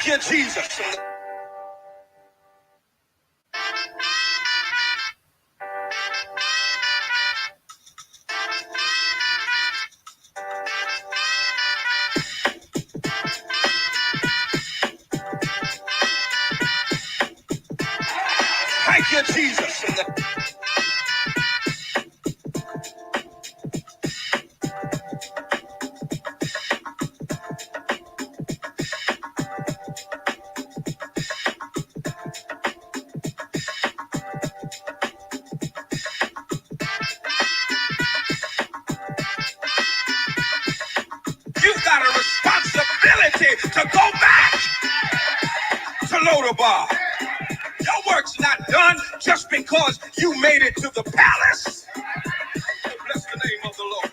Thank you, Jesus. Thank you, Jesus. You've got a responsibility to go back to Lodabar. Your work's not done just because you made it to the palace. Oh, bless the name of the Lord.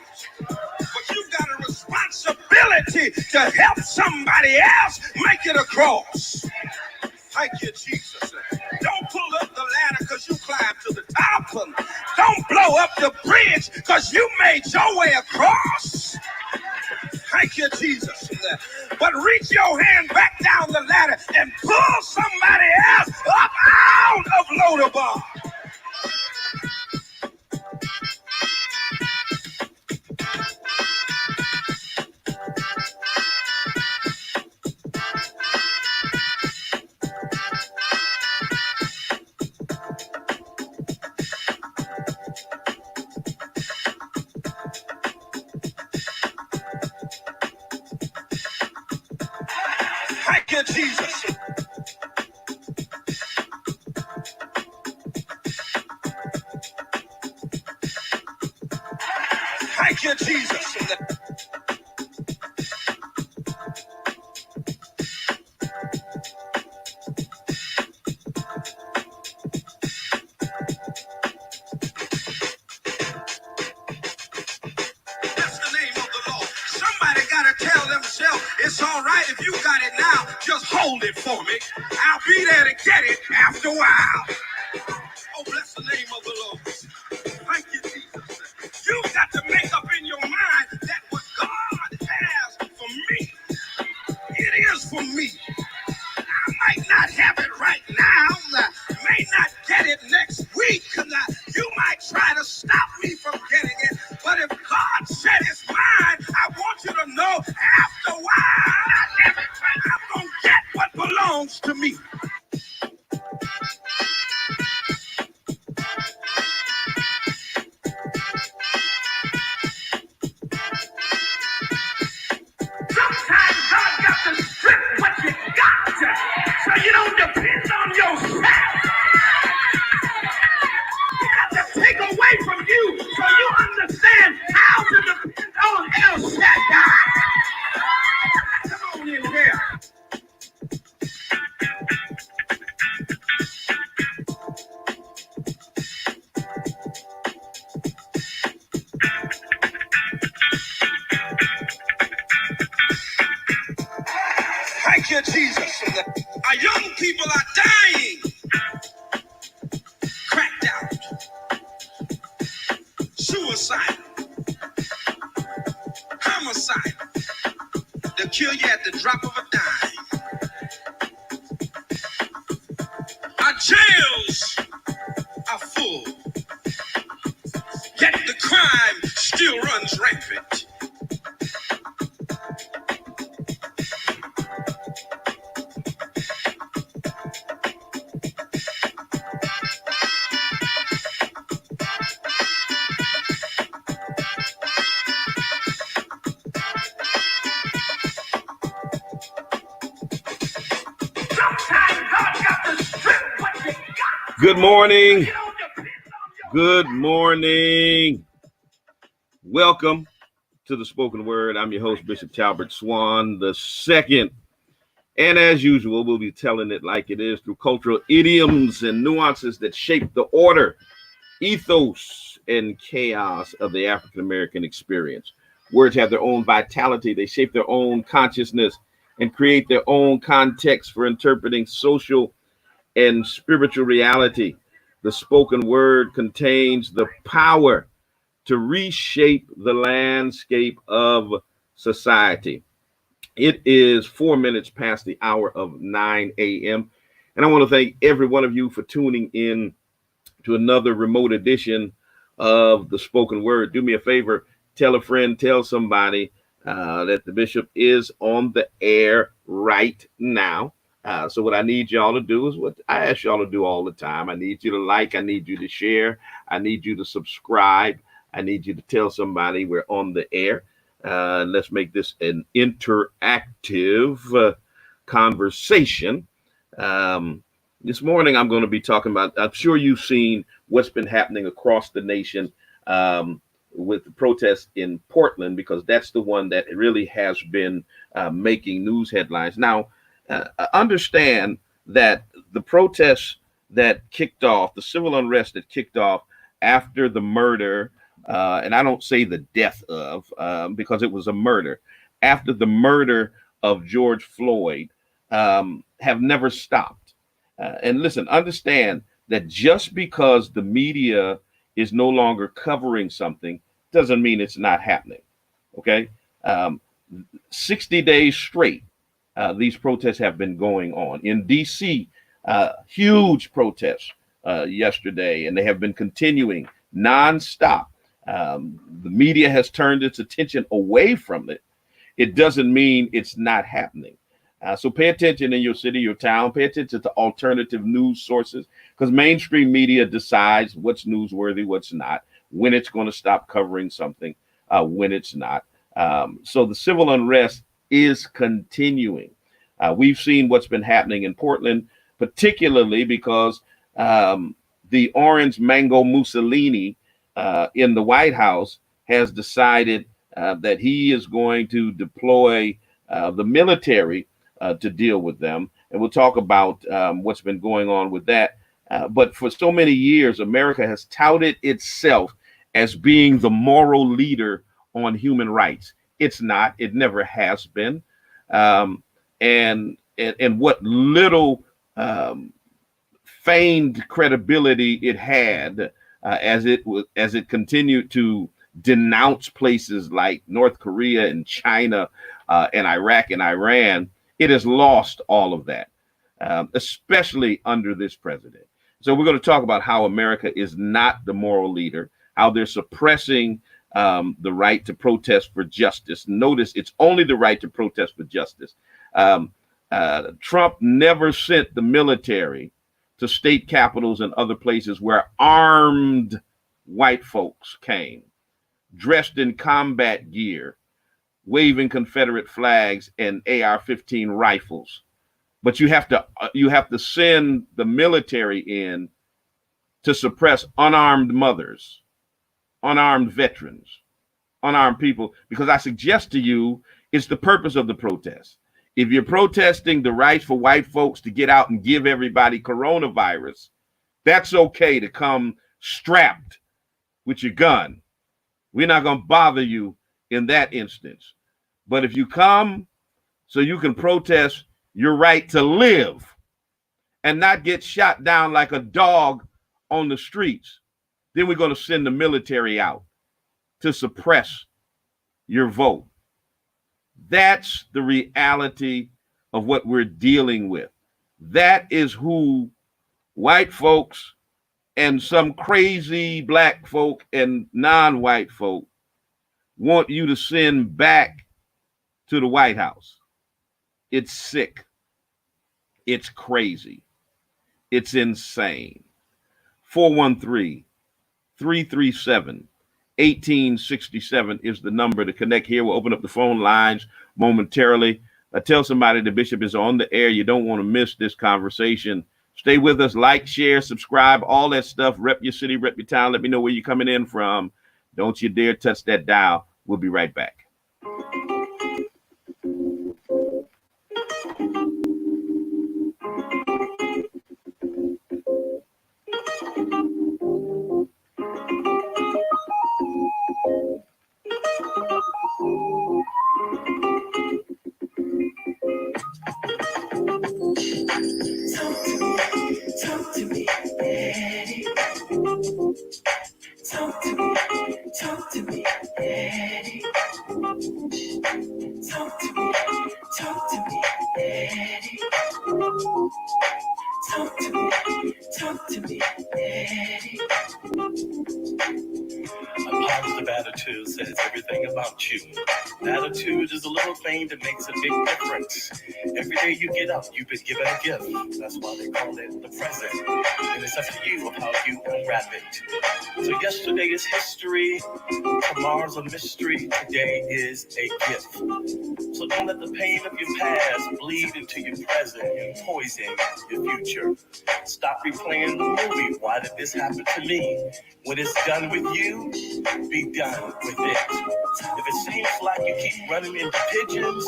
But you've got a responsibility to help somebody else make it across. Thank you, Jesus. Don't pull up the ladder because you climbed to the top. Don't blow up the bridge because you made your way across. Thank you, Jesus. But reach your hand back down the ladder and pull somebody else up out of Lodabar. Thank you, Jesus. Thank you, Jesus. That's the name of the Lord. Somebody got to tell themselves, it's all right if you got it now, just hold it for me. I'll be there to get it after a while. Oh, bless the name of the Lord. Thank you, Jesus. You've got to make up in your mind that what God has for me, it is for me. I might not have it right now, may not get it next week, you might try to stop me from getting it, but if God said it's mine, I want you to know after a while, I'm going to get what belongs to me. Sometimes God got to strip what you got so you don't depend on yourself. He got to take away from you so you understand how to depend on El Shaddai. Come on in here. Thank you, Jesus. Our young people are dying. Cracked out. Suicide. Homicide. They'll kill you at the drop of a dime. Our jails are full. Yet the crime still runs rampant. Good morning. Good morning. Welcome to the Spoken Word. I'm your host, Bishop Talbert Swan II. And as usual, we'll be telling it like it is through cultural idioms and nuances that shape the order, ethos, and chaos of the African-American experience. Words have their own vitality. They shape their own consciousness and create their own context for interpreting social and spiritual reality. The spoken word contains the power to reshape the landscape of society. It is 4 minutes past the hour of 9 a.m. And I want to thank every one of you for tuning in to another remote edition of the spoken word. Do me a favor, tell a friend, tell somebody that the bishop is on the air right now. So what I need y'all to do is what I ask y'all to do all the time. I need you to like, I need you to share, I need you to subscribe, I need you to tell somebody we're on the air. Let's make this an interactive conversation. This morning, I'm going to be talking about, I'm sure you've seen what's been happening across the nation with the protests in Portland, because that's the one that really has been making news headlines. Now, understand that the protests that kicked off, the civil unrest that kicked off after the murder, and I don't say the death of, because it was a murder, after the murder of George Floyd, have never stopped. And listen, understand that just because the media is no longer covering something doesn't mean it's not happening. Okay. 60 days straight, these protests have been going on. In DC, huge protests yesterday, and they have been continuing nonstop. The media has turned its attention away from it. It doesn't mean it's not happening. So pay attention in your city, your town. Pay attention to alternative news sources, because mainstream media decides what's newsworthy, what's not, when it's going to stop covering something, when it's not. So the civil unrest is continuing. We've seen what's been happening in Portland, particularly because the orange mango Mussolini in the White House has decided that he is going to deploy the military to deal with them. And we'll talk about what's been going on with that. But for so many years, America has touted itself as being the moral leader on human rights. It's not. It never has been. And what little feigned credibility it had as it continued to denounce places like North Korea and China and Iraq and Iran, it has lost all of that, especially under this president. So we're going to talk about how America is not the moral leader, how they're suppressing the right to protest for justice. Notice it's only the right to protest for justice. Trump never sent the military to state capitals and other places where armed white folks came, dressed in combat gear, waving Confederate flags and AR-15 rifles. But you have to send the military in to suppress unarmed mothers, unarmed veterans, unarmed people, because I suggest to you it's the purpose of the protest. If you're protesting the rights for white folks to get out and give everybody coronavirus, that's okay to come strapped with your gun. We're not going to bother you in that instance. But if you come so you can protest your right to live and not get shot down like a dog on the streets, then we're going to send the military out to suppress your vote. That's the reality of what we're dealing with. That is who white folks and some crazy black folk and non-white folk want you to send back to the White House. It's sick. It's crazy. It's insane. 413-337-1867 is the number to connect here. We'll open up the phone lines momentarily. Tell somebody the bishop is on the air. You don't want to miss this conversation. Stay with us. Like, share, subscribe, all that stuff. Rep your city, rep your town. Let me know where you're coming in from. Don't you dare touch that dial. We'll be right back. Talk to me, Daddy. Talk to me, Daddy. about you. Attitude is a little thing that makes a big difference. Every day you get up, you've been given a gift. That's why they call it the present. And it's up to you of how you unwrap it. So yesterday is history, tomorrow's a mystery, today is a gift. So don't let the pain of your past bleed into your present and poison your future. Stop replaying the movie, why did this happen to me? When it's done with you, be done with it. If it seems like you keep running into pigeons,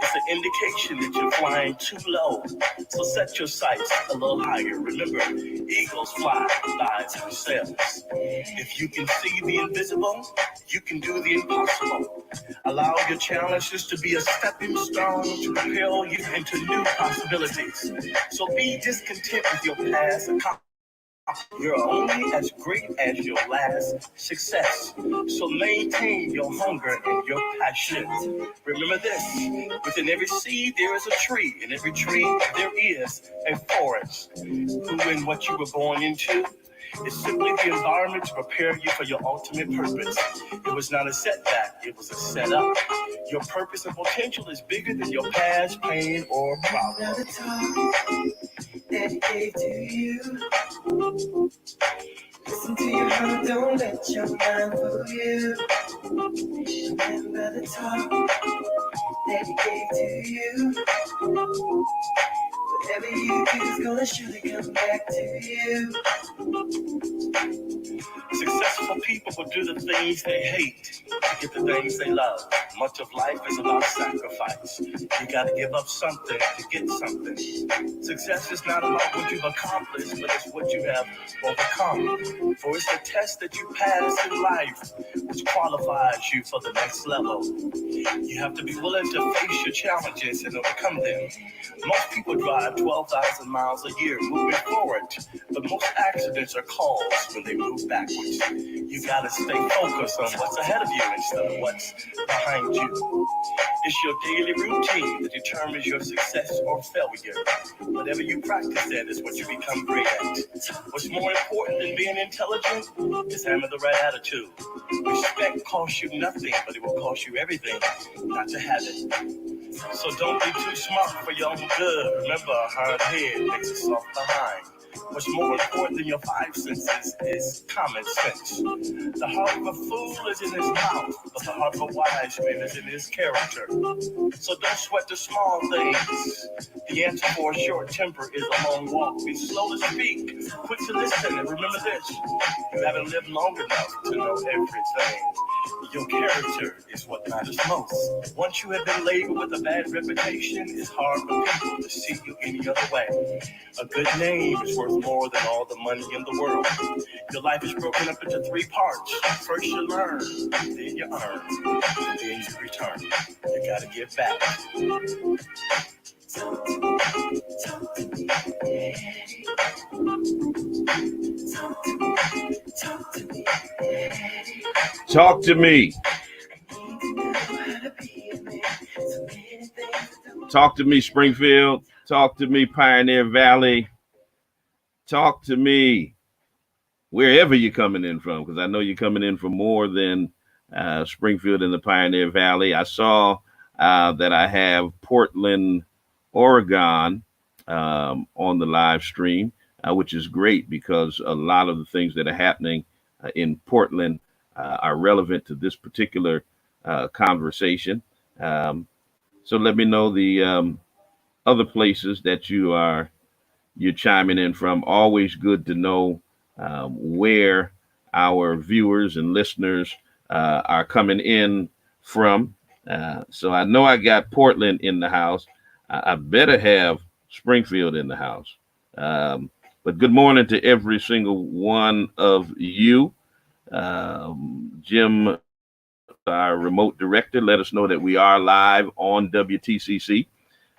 it's an indication that you're flying too low. So set your sights a little higher. Remember, eagles fly by themselves. If you can see the invisible, you can do the impossible. Allow your challenges to be a stepping stone to propel you into new possibilities. So be discontent with your past accomplishments. You're only as great as your last success. So maintain your hunger and your passion. Remember this, within every seed there is a tree. In every tree there is a forest. Who and what you were born into is simply the environment to prepare you for your ultimate purpose. It was not a setback, it was a setup. Your purpose and potential is bigger than your past pain or problem. Another talk dedicated to you. Listen to your heart, don't let your mind fool you. Remember the talk dedicated to you. Whatever you do is gonna surely come back to you. Successful people will do the things they hate to get the things they love. Much of life is about sacrifice. You gotta give up something to get something. Success is not about what you've accomplished, but it's what you have overcome. For it's the test that you pass in life which qualifies you for the next level. You have to be willing to face your challenges and overcome them. Most people drive 12,000 miles a year moving forward, but most accidents are caused when they move backwards. You gotta stay focused on what's ahead of you instead of what's behind you. It's your daily routine that determines your success or failure. Whatever you practice at is what you become great at. What's more important than being intelligent is having the right attitude. Respect costs you nothing, but it will cost you everything not to have it. So don't be too smart for your own good. Remember, a hard head makes a soft behind. What's more important than your five senses is common sense. The heart of a fool is in his mouth, but the heart of a wise man is in his character. So don't sweat the small things. The answer for a short temper is a long walk. Be slow to speak, quick to listen, and remember this: you haven't lived long enough to know everything. Your character is what matters most. Once you have been labeled with a bad reputation, it's hard for people to see you any other way. A good name is worth more than all the money in the world. Your life is broken up into three parts. First you learn, then you earn, and then you return. You gotta give back. Talk to me, daddy. Talk to me, daddy. Talk to me. I need to know how to be a man. So many things I don't Talk to me, Springfield. Talk to me, Pioneer Valley. Talk to me, wherever you're coming in from, because I know you're coming in from more than Springfield and the Pioneer Valley. I saw that I have Portland, Oregon on the live stream, which is great because a lot of the things that are happening in Portland are relevant to this particular conversation. Um, so let me know the other places that you're chiming in from. Always good to know where our viewers and listeners are coming in from. So I know I got Portland in the house. I better have Springfield in the house. But good morning to every single one of you. Jim, our remote director, let us know that we are live on WTCC.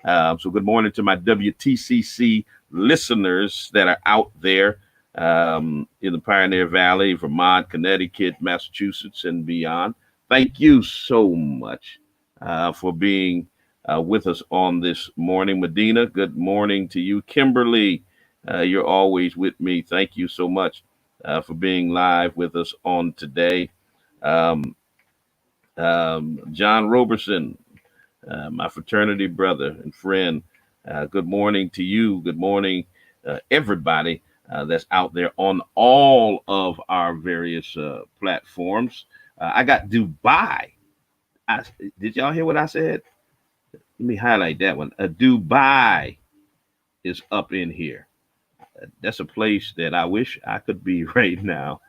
So good morning to my WTCC listeners that are out there in the Pioneer Valley, Vermont, Connecticut, Massachusetts, and beyond. Thank you so much for being with us on this morning. Medina, good morning to you. Kimberly, you're always with me. Thank you so much for being live with us on today. Um, John Roberson, my fraternity brother and friend. Good morning to you. Good morning, everybody that's out there on all of our various platforms. I got Dubai. Did y'all hear what I said? Let me highlight that one. Dubai is up in here. That's a place that I wish I could be right now.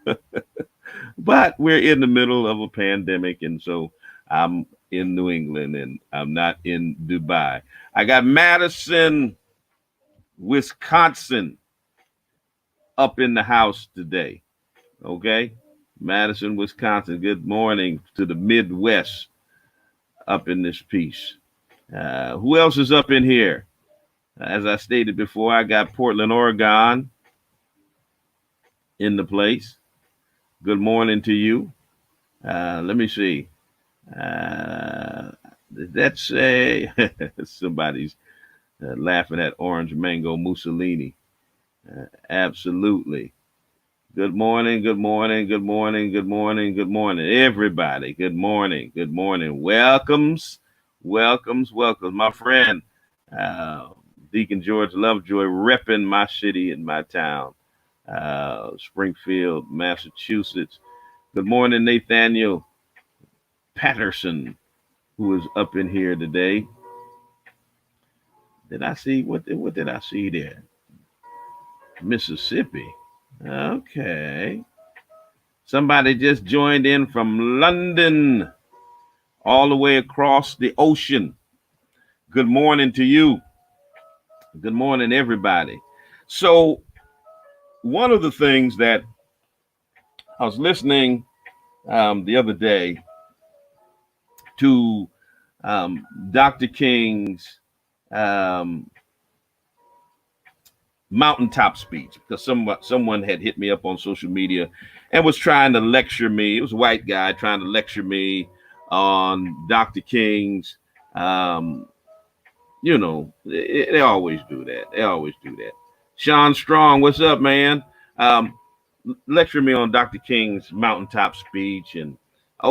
But we're in the middle of a pandemic, and so I'm in New England and I'm not in Dubai. I got Madison, Wisconsin up in the house today. Okay. Madison, Wisconsin. Good morning to the Midwest up in this piece. Who else is up in here? As I stated before, I got Portland, Oregon in the place. Good morning to you. Let me see. That's a somebody's laughing at Orange Mango Mussolini. Absolutely. Good morning, good morning, good morning, good morning, good morning, everybody. Good morning, good morning. Welcomes, welcomes, welcomes. My friend, uh, Deacon George Lovejoy, repping my city and my town, Springfield, Massachusetts. Good morning, Nathaniel Patterson, who is up in here today. Did I see what did I see there? Mississippi. Okay. Somebody just joined in from London, all the way across the ocean. Good morning to you. Good morning, everybody. So, one of the things that I was listening the other day to Dr. King's um, mountaintop speech, because someone had hit me up on social media and was trying to lecture me. It was a white guy trying to lecture me on Dr. King's. They always do that. They always do that. Sean Strong, what's up, man? Um, Lecture me on Dr. King's mountaintop speech, and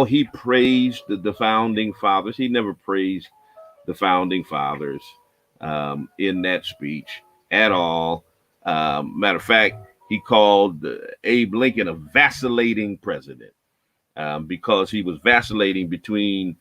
he praised the founding fathers. He never praised the founding fathers in that speech at all. Matter of fact, he called Abe Lincoln a vacillating president because he was vacillating between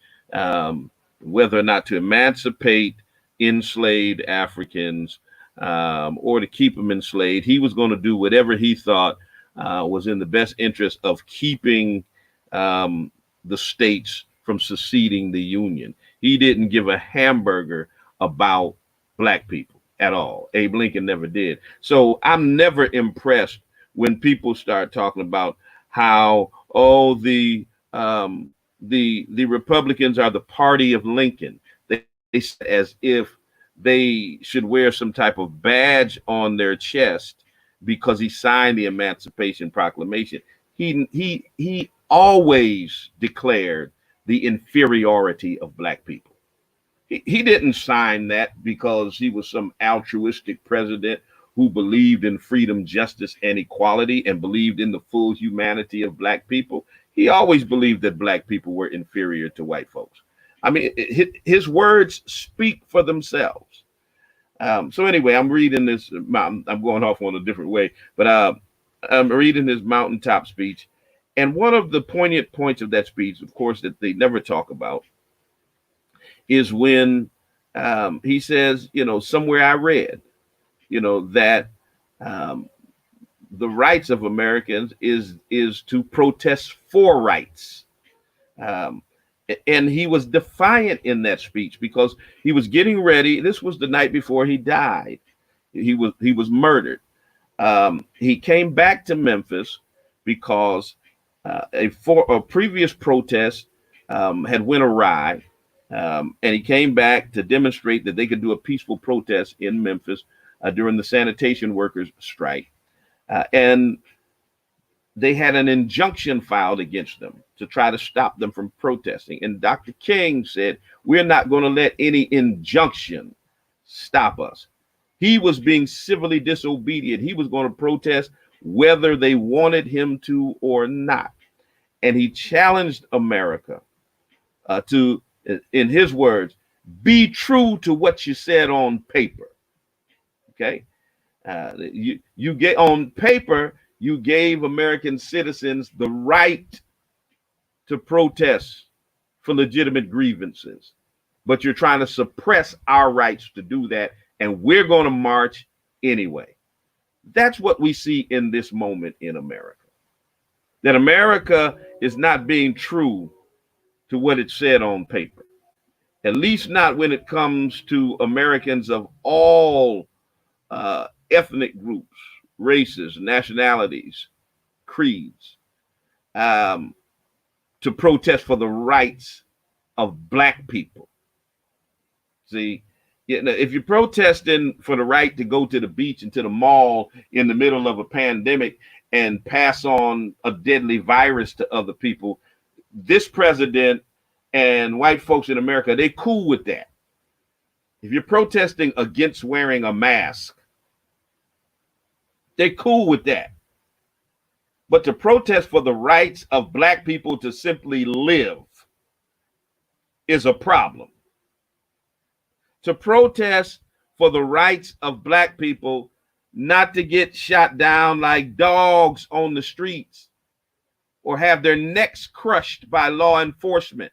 whether or not to emancipate enslaved Africans or to keep them enslaved. He was going to do whatever he thought was in the best interest of keeping the states from seceding the Union. He didn't give a hamburger about black people at all. Abe Lincoln never did. So I'm never impressed when people start talking about how the Republicans are the party of Lincoln. They as if they should wear some type of badge on their chest because he signed the Emancipation Proclamation. He always declared the inferiority of black people. He didn't sign that because he was some altruistic president who believed in freedom, justice, and equality and believed in the full humanity of black people. He always believed that black people were inferior to white folks. I mean, his words speak for themselves. So anyway, I'm reading this. I'm going off on a different way, but I'm reading his mountaintop speech. And one of the poignant points of that speech, of course, that they never talk about, is when he says, somewhere I read, that the rights of Americans is to protest for rights. Um, and he was defiant in that speech because he was getting ready. This was the night before he died. He was murdered. He came back to Memphis because a previous protest had went awry, and he came back to demonstrate that they could do a peaceful protest in Memphis during the sanitation workers' strike, and they had an injunction filed against them to try to stop them from protesting. And Dr. King said, "We're not going to let any injunction stop us." He was being civilly disobedient. He was going to protest whether they wanted him to or not. And he challenged America to, in his words, be true to what you said on paper. Okay, you get on paper, you gave American citizens the right to protest for legitimate grievances, but you're trying to suppress our rights to do that, and we're going to march anyway. That's what we see in this moment in America. That America is not being true to what it said on paper, at least not when it comes to Americans of all ethnic groups, races, nationalities, creeds, to protest for the rights of Black people. See, if you're protesting for the right to go to the beach and to the mall in the middle of a pandemic and pass on a deadly virus to other people, this president and white folks in America, they cool with that. If you're protesting against wearing a mask, they're cool with that. But to protest for the rights of Black people to simply live is a problem. To protest for the rights of Black people not to get shot down like dogs on the streets or have their necks crushed by law enforcement,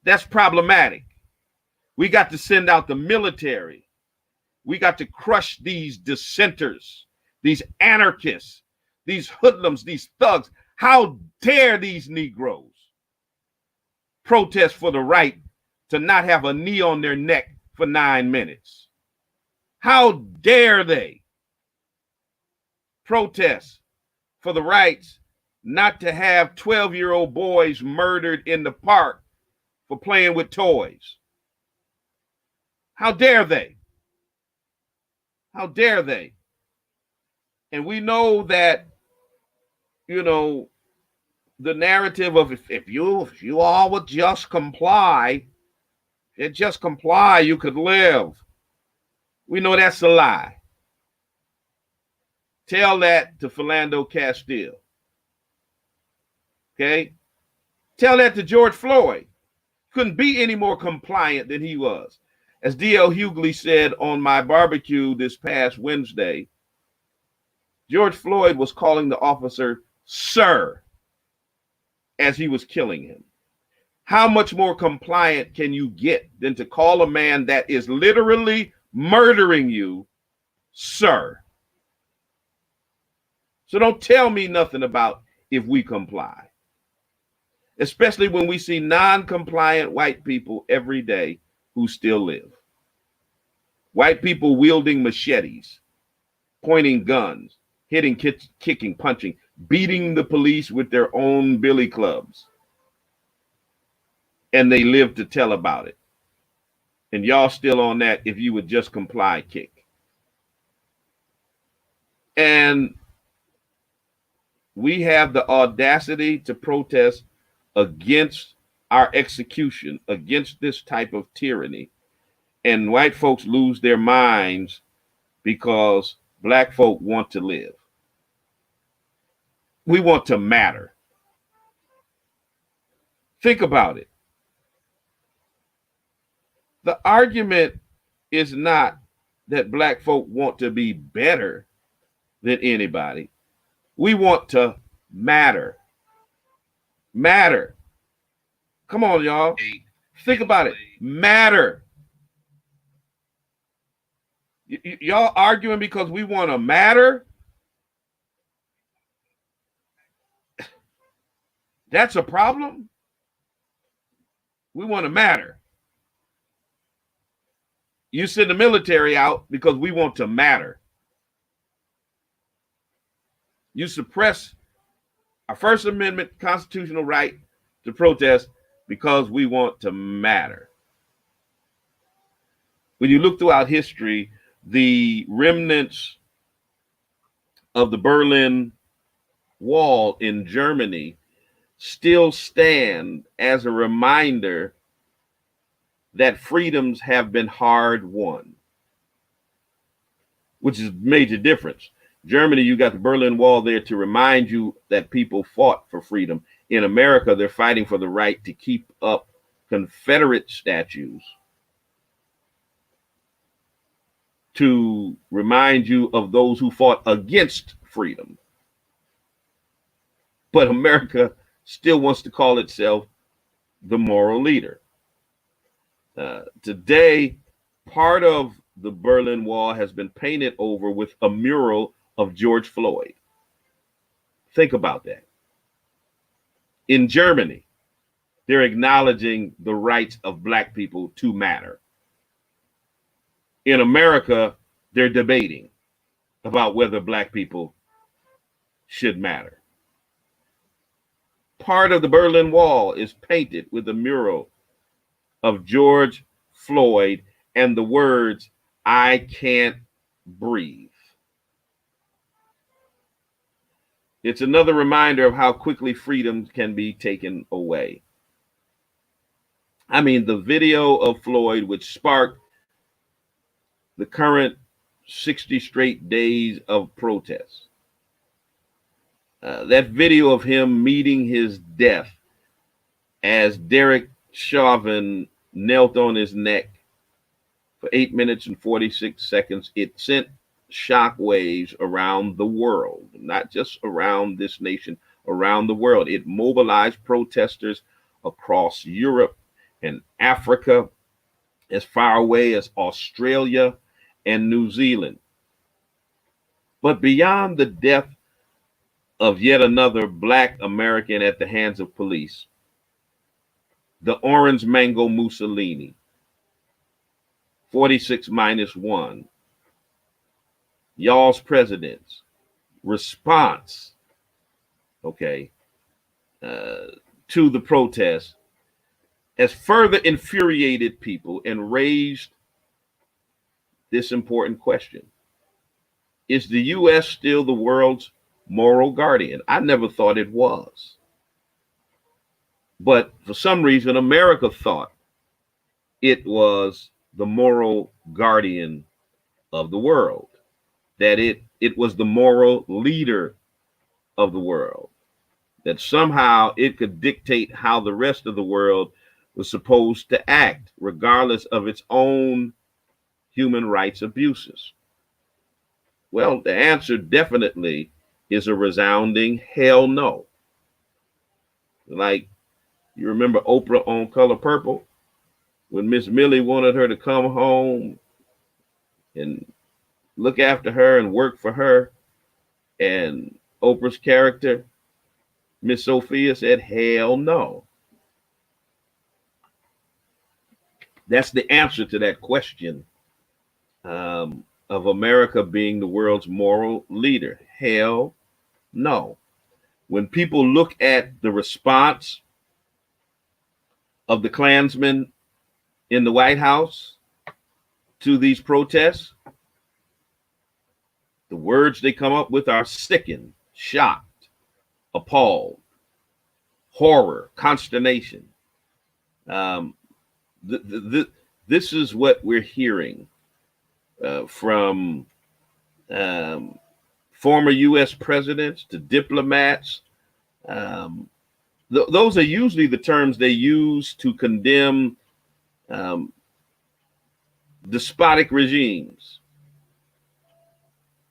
that's problematic. We got to send out the military. We got to crush these dissenters, these anarchists, these hoodlums, these thugs. How dare these Negroes protest for the right to not have a knee on their neck for 9 minutes? How dare they protest for the rights not to have 12-year-old boys murdered in the park for playing with toys? How dare they? How dare they? And we know that, the narrative of if you all would just comply, you could live. We know that's a lie. Tell that to Philando Castile. Okay? Tell that to George Floyd. Couldn't be any more compliant than he was. As D.L. Hughley said on my barbecue this past Wednesday, George Floyd was calling the officer sir as he was killing him. How much more compliant can you get than to call a man that is literally murdering you sir? So don't tell me nothing about if we comply, especially when we see non-compliant white people every day who still live. White people wielding machetes, pointing guns, hitting, kicking, punching, beating the police with their own billy clubs. And they live to tell about it. And y'all still on that if you would just comply kick. And we have the audacity to protest against our execution, against this type of tyranny. And white folks lose their minds because Black folk want to live. We want to matter. Think about it. The argument is not that Black folk want to be better than anybody. We want to matter. Matter. Come on, y'all. Think about it. Matter. Y'all arguing because we want to matter? That's a problem. We want to matter. You send the military out because we want to matter. You suppress our First Amendment constitutional right to protest because we want to matter. When you look throughout history, the remnants of the Berlin Wall in Germany still stand as a reminder that freedoms have been hard won, which is a major difference. Germany, you got the Berlin Wall there to remind you that people fought for freedom In America, they're fighting for the right to keep up Confederate statues to remind you of those who fought against freedom. But America still wants to call itself the moral leader. Today, part of the Berlin Wall has been painted over with a mural of George Floyd. Think about that. In Germany, they're acknowledging the rights of Black people to matter. In America, they're debating about whether Black people should matter. Part of the Berlin Wall is painted with a mural of George Floyd and the words, "I can't breathe." It's another reminder of how quickly freedom can be taken away. I mean, the video of Floyd, which sparked the current 60 straight days of protests, that video of him meeting his death as Derek Chauvin knelt on his neck for 8 minutes and 46 seconds, it sent shock waves around the world, not just around this nation, around the world. It mobilized protesters across Europe and Africa, as far away as Australia and New Zealand. But beyond the death of yet another Black American at the hands of police, the Orange Mango Mussolini, 46-1, y'all's president's response, to the protest has further infuriated people and raised this important question. Is the U.S. still the world's moral guardian? I never thought it was. But for some reason, America thought it was the moral guardian of the world, that it was the moral leader of the world, that somehow it could dictate how the rest of the world was supposed to act, regardless of its own human rights abuses. Well, the answer definitely is a resounding hell no. Like, you remember Oprah on Color Purple, when Miss Millie wanted her to come home and look after her and work for her, and Oprah's character, Miss Sophia, said, hell no. That's the answer to that question of America being the world's moral leader. Hell no. When people look at the response of the Klansmen in the White House to these protests, the words they come up with are sickened, shocked, appalled, horror, consternation. This is what we're hearing from former U.S. presidents to diplomats. Those are usually the terms they use to condemn despotic regimes.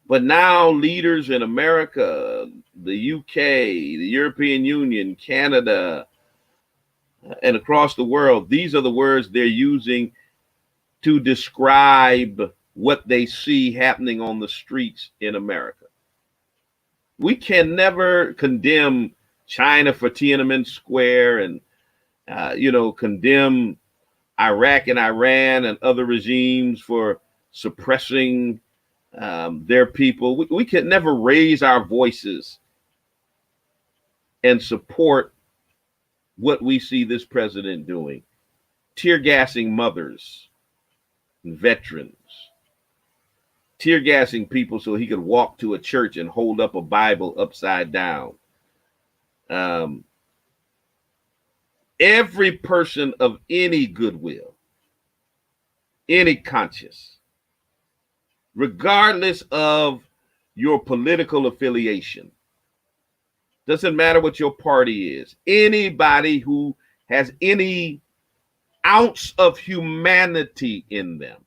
But now leaders in America, the UK, the European Union, Canada, and across the world, these are the words they're using to describe what they see happening on the streets in America. We can never condemn China for Tiananmen Square and, condemn Iraq and Iran and other regimes for suppressing their people. We can never raise our voices and support what we see this president doing, tear gassing mothers and veterans, tear gassing people so he could walk to a church and hold up a Bible upside down. Every person of any goodwill, any conscience, regardless of your political affiliation, Doesn't matter what your party is. Anybody who has any ounce of humanity in them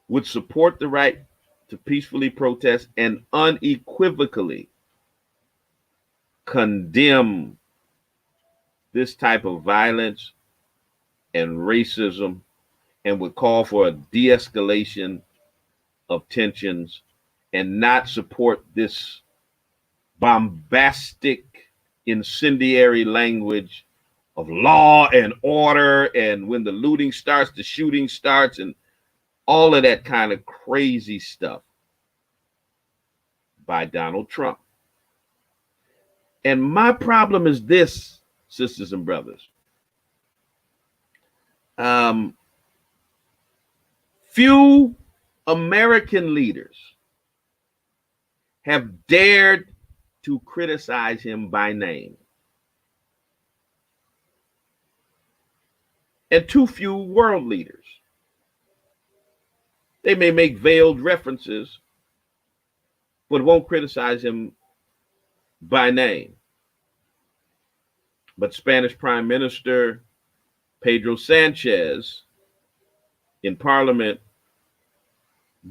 would support the right to peacefully protest and unequivocally condemn this type of violence and racism, and would call for a de-escalation of tensions and not support this bombastic, incendiary language of law and order, and when the looting starts, the shooting starts, and all of that kind of crazy stuff by Donald Trump. And my problem is this, sisters and brothers. Few American leaders have dared to criticize him by name, and too few world leaders. They may make veiled references, but won't criticize him by name. But Spanish Prime Minister Pedro Sanchez in Parliament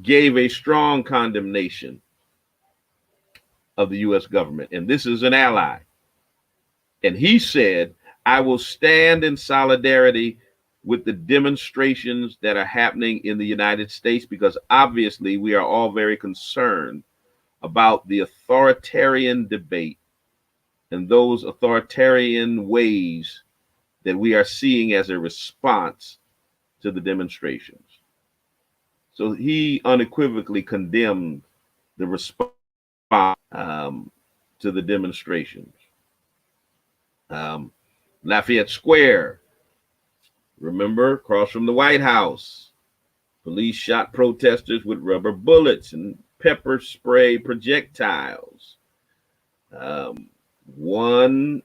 gave a strong condemnation of the U.S. government, and this is an ally. And he said, I will stand in solidarity with the demonstrations that are happening in the United States, because obviously we are all very concerned about the authoritarian debate and those authoritarian ways that we are seeing as a response to the demonstrations. So he unequivocally condemned the response to the demonstrations. Lafayette Square, remember, across from the White House, police shot protesters with rubber bullets and pepper spray projectiles. One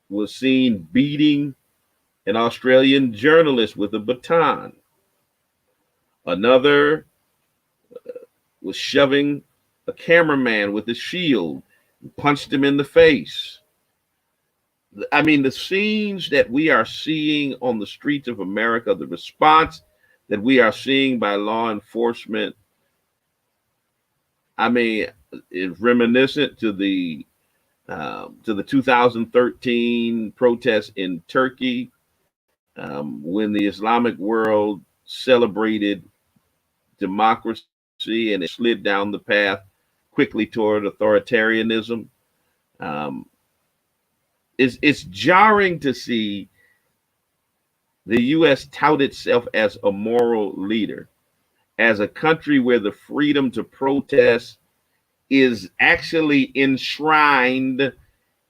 was seen beating an Australian journalist with a baton. Another was shoving a cameraman with a shield and punched him in the face. I mean, the scenes that we are seeing on the streets of America, the response that we are seeing by law enforcement, I mean, is reminiscent to the 2013 protests in Turkey, when the Islamic world celebrated democracy and it slid down the path quickly toward authoritarianism. It's jarring to see the U.S. tout itself as a moral leader, as a country where the freedom to protest is actually enshrined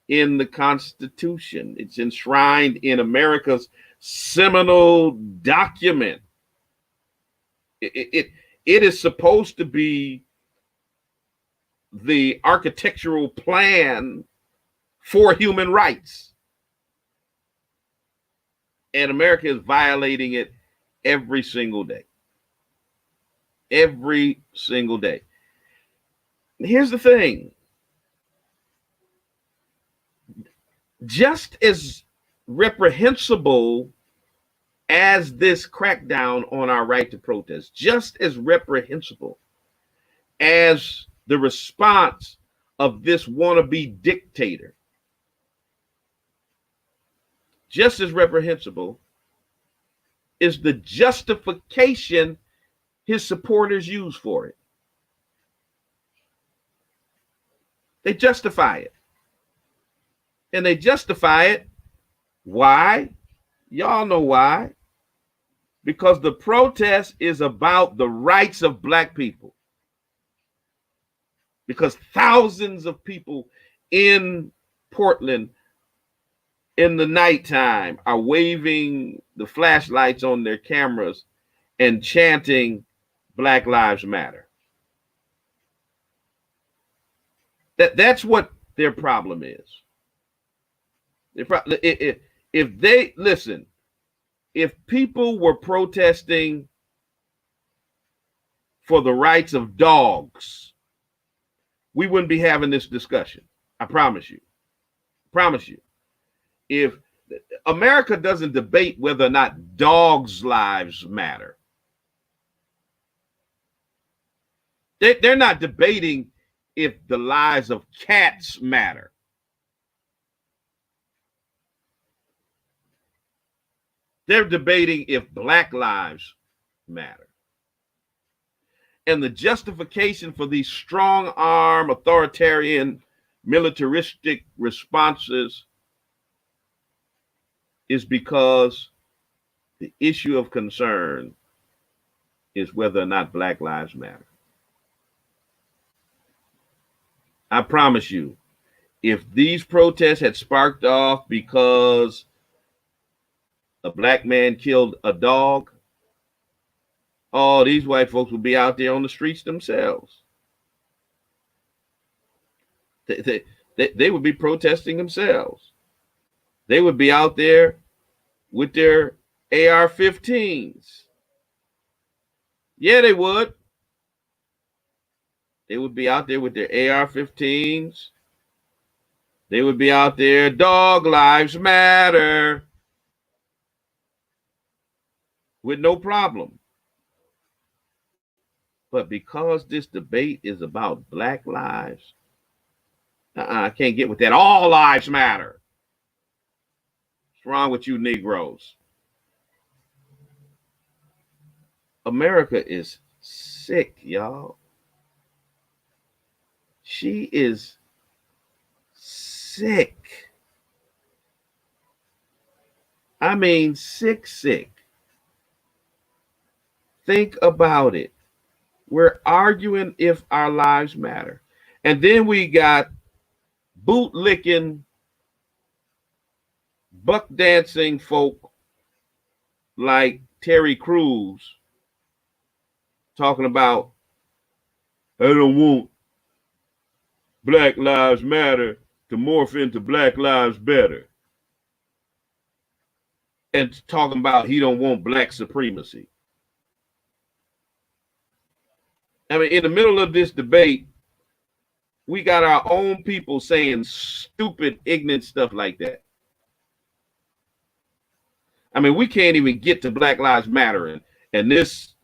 in the Constitution. It's enshrined in America's seminal document. It is supposed to be the architectural plan for human rights. And America is violating it every single day. Every single day. Here's the thing. Just as reprehensible as this crackdown on our right to protest, just as reprehensible as the response of this wannabe dictator, just as reprehensible is the justification his supporters use for it. They justify it. And they justify it. Why? Y'all know why. Because the protest is about the rights of Black people. Because thousands of people in Portland in the nighttime are waving the flashlights on their cameras and chanting Black Lives Matter. That's what their problem is. If they listen, if people were protesting for the rights of dogs, we wouldn't be having this discussion. I promise you. Promise you. If America doesn't debate whether or not dogs' lives matter, they're not debating if the lives of cats matter. They're debating if black lives matter. And the justification for these strong arm, authoritarian, militaristic responses is because the issue of concern is whether or not black lives matter. I promise you, if these protests had sparked off because a black man killed a dog, oh, these white folks would be out there on the streets themselves. They would be protesting themselves. They would be out there with their AR-15s. Yeah, they would. They would be out there with their AR-15s. They would be out there, dog lives matter, with no problem. But because this debate is about black lives, I can't get with that. All lives matter. What's wrong with you Negroes? America is sick, y'all. She is sick. I mean, sick. Think about it. We're arguing if our lives matter. And then we got bootlicking, buck dancing folk like Terry Crews talking about, I don't want Black Lives Matter to morph into Black Lives Better. And talking about he don't want black supremacy. I mean, in the middle of this debate, we got our own people saying stupid, ignorant stuff like that. I mean, we can't even get to Black Lives Matter, and this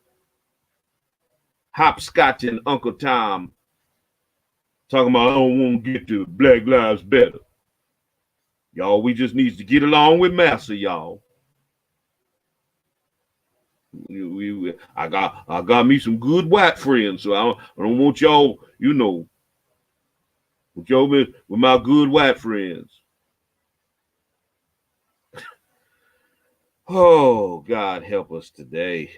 hopscotching Uncle Tom talking about, I don't want to get to Black Lives Better. Y'all, we just need to get along with massa, y'all. I got me some good white friends, so I don't want y'all, with my good white friends. Oh, God help us today.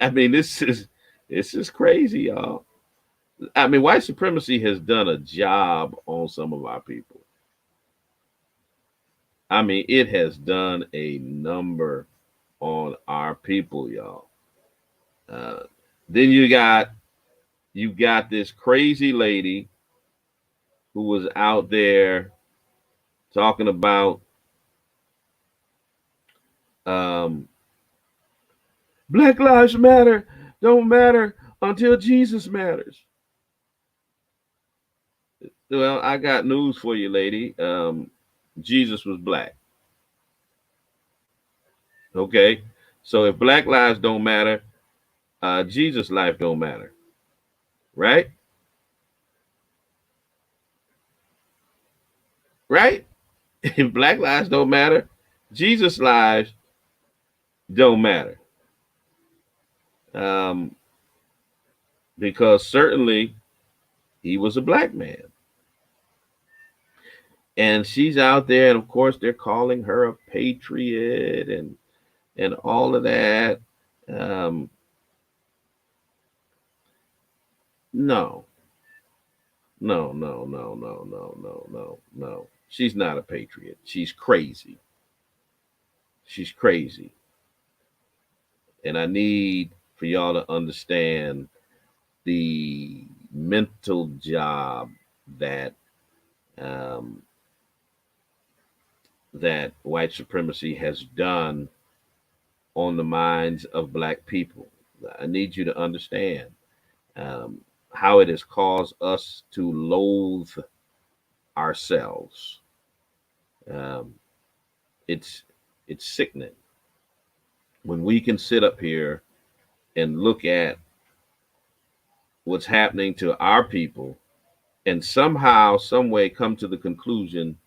I mean, this is crazy, y'all. I mean, white supremacy has done a job on some of our people. I mean, it has done a number on our people, y'all. Then you got this crazy lady who was out there talking about Black Lives Matter don't matter until Jesus matters. Well, I got news for you, lady. Jesus was black. Okay, so if black lives don't matter, Jesus' life don't matter, right? Right? If black lives don't matter, Jesus' lives don't matter. Because certainly he was a black man. And she's out there, and of course they're calling her a patriot and all of that. No. She's not a patriot. She's crazy. She's crazy. And I need for y'all to understand the mental job that that white supremacy has done on the minds of black people. I need you to understand. um, how it has caused us to loathe ourselves. Um, it's it's sickening when we can sit up here and look at what's happening to our people and somehow, some way, come to the conclusion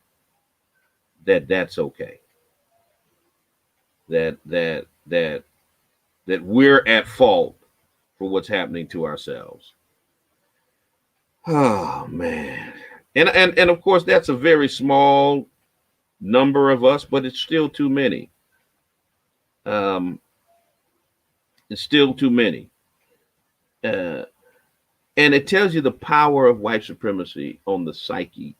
that that's okay. That we're at fault for what's happening to ourselves. Oh man. And of course that's a very small number of us, but it's still too many. Um, it's still too many. Uh, and it tells you the power of white supremacy on the psyche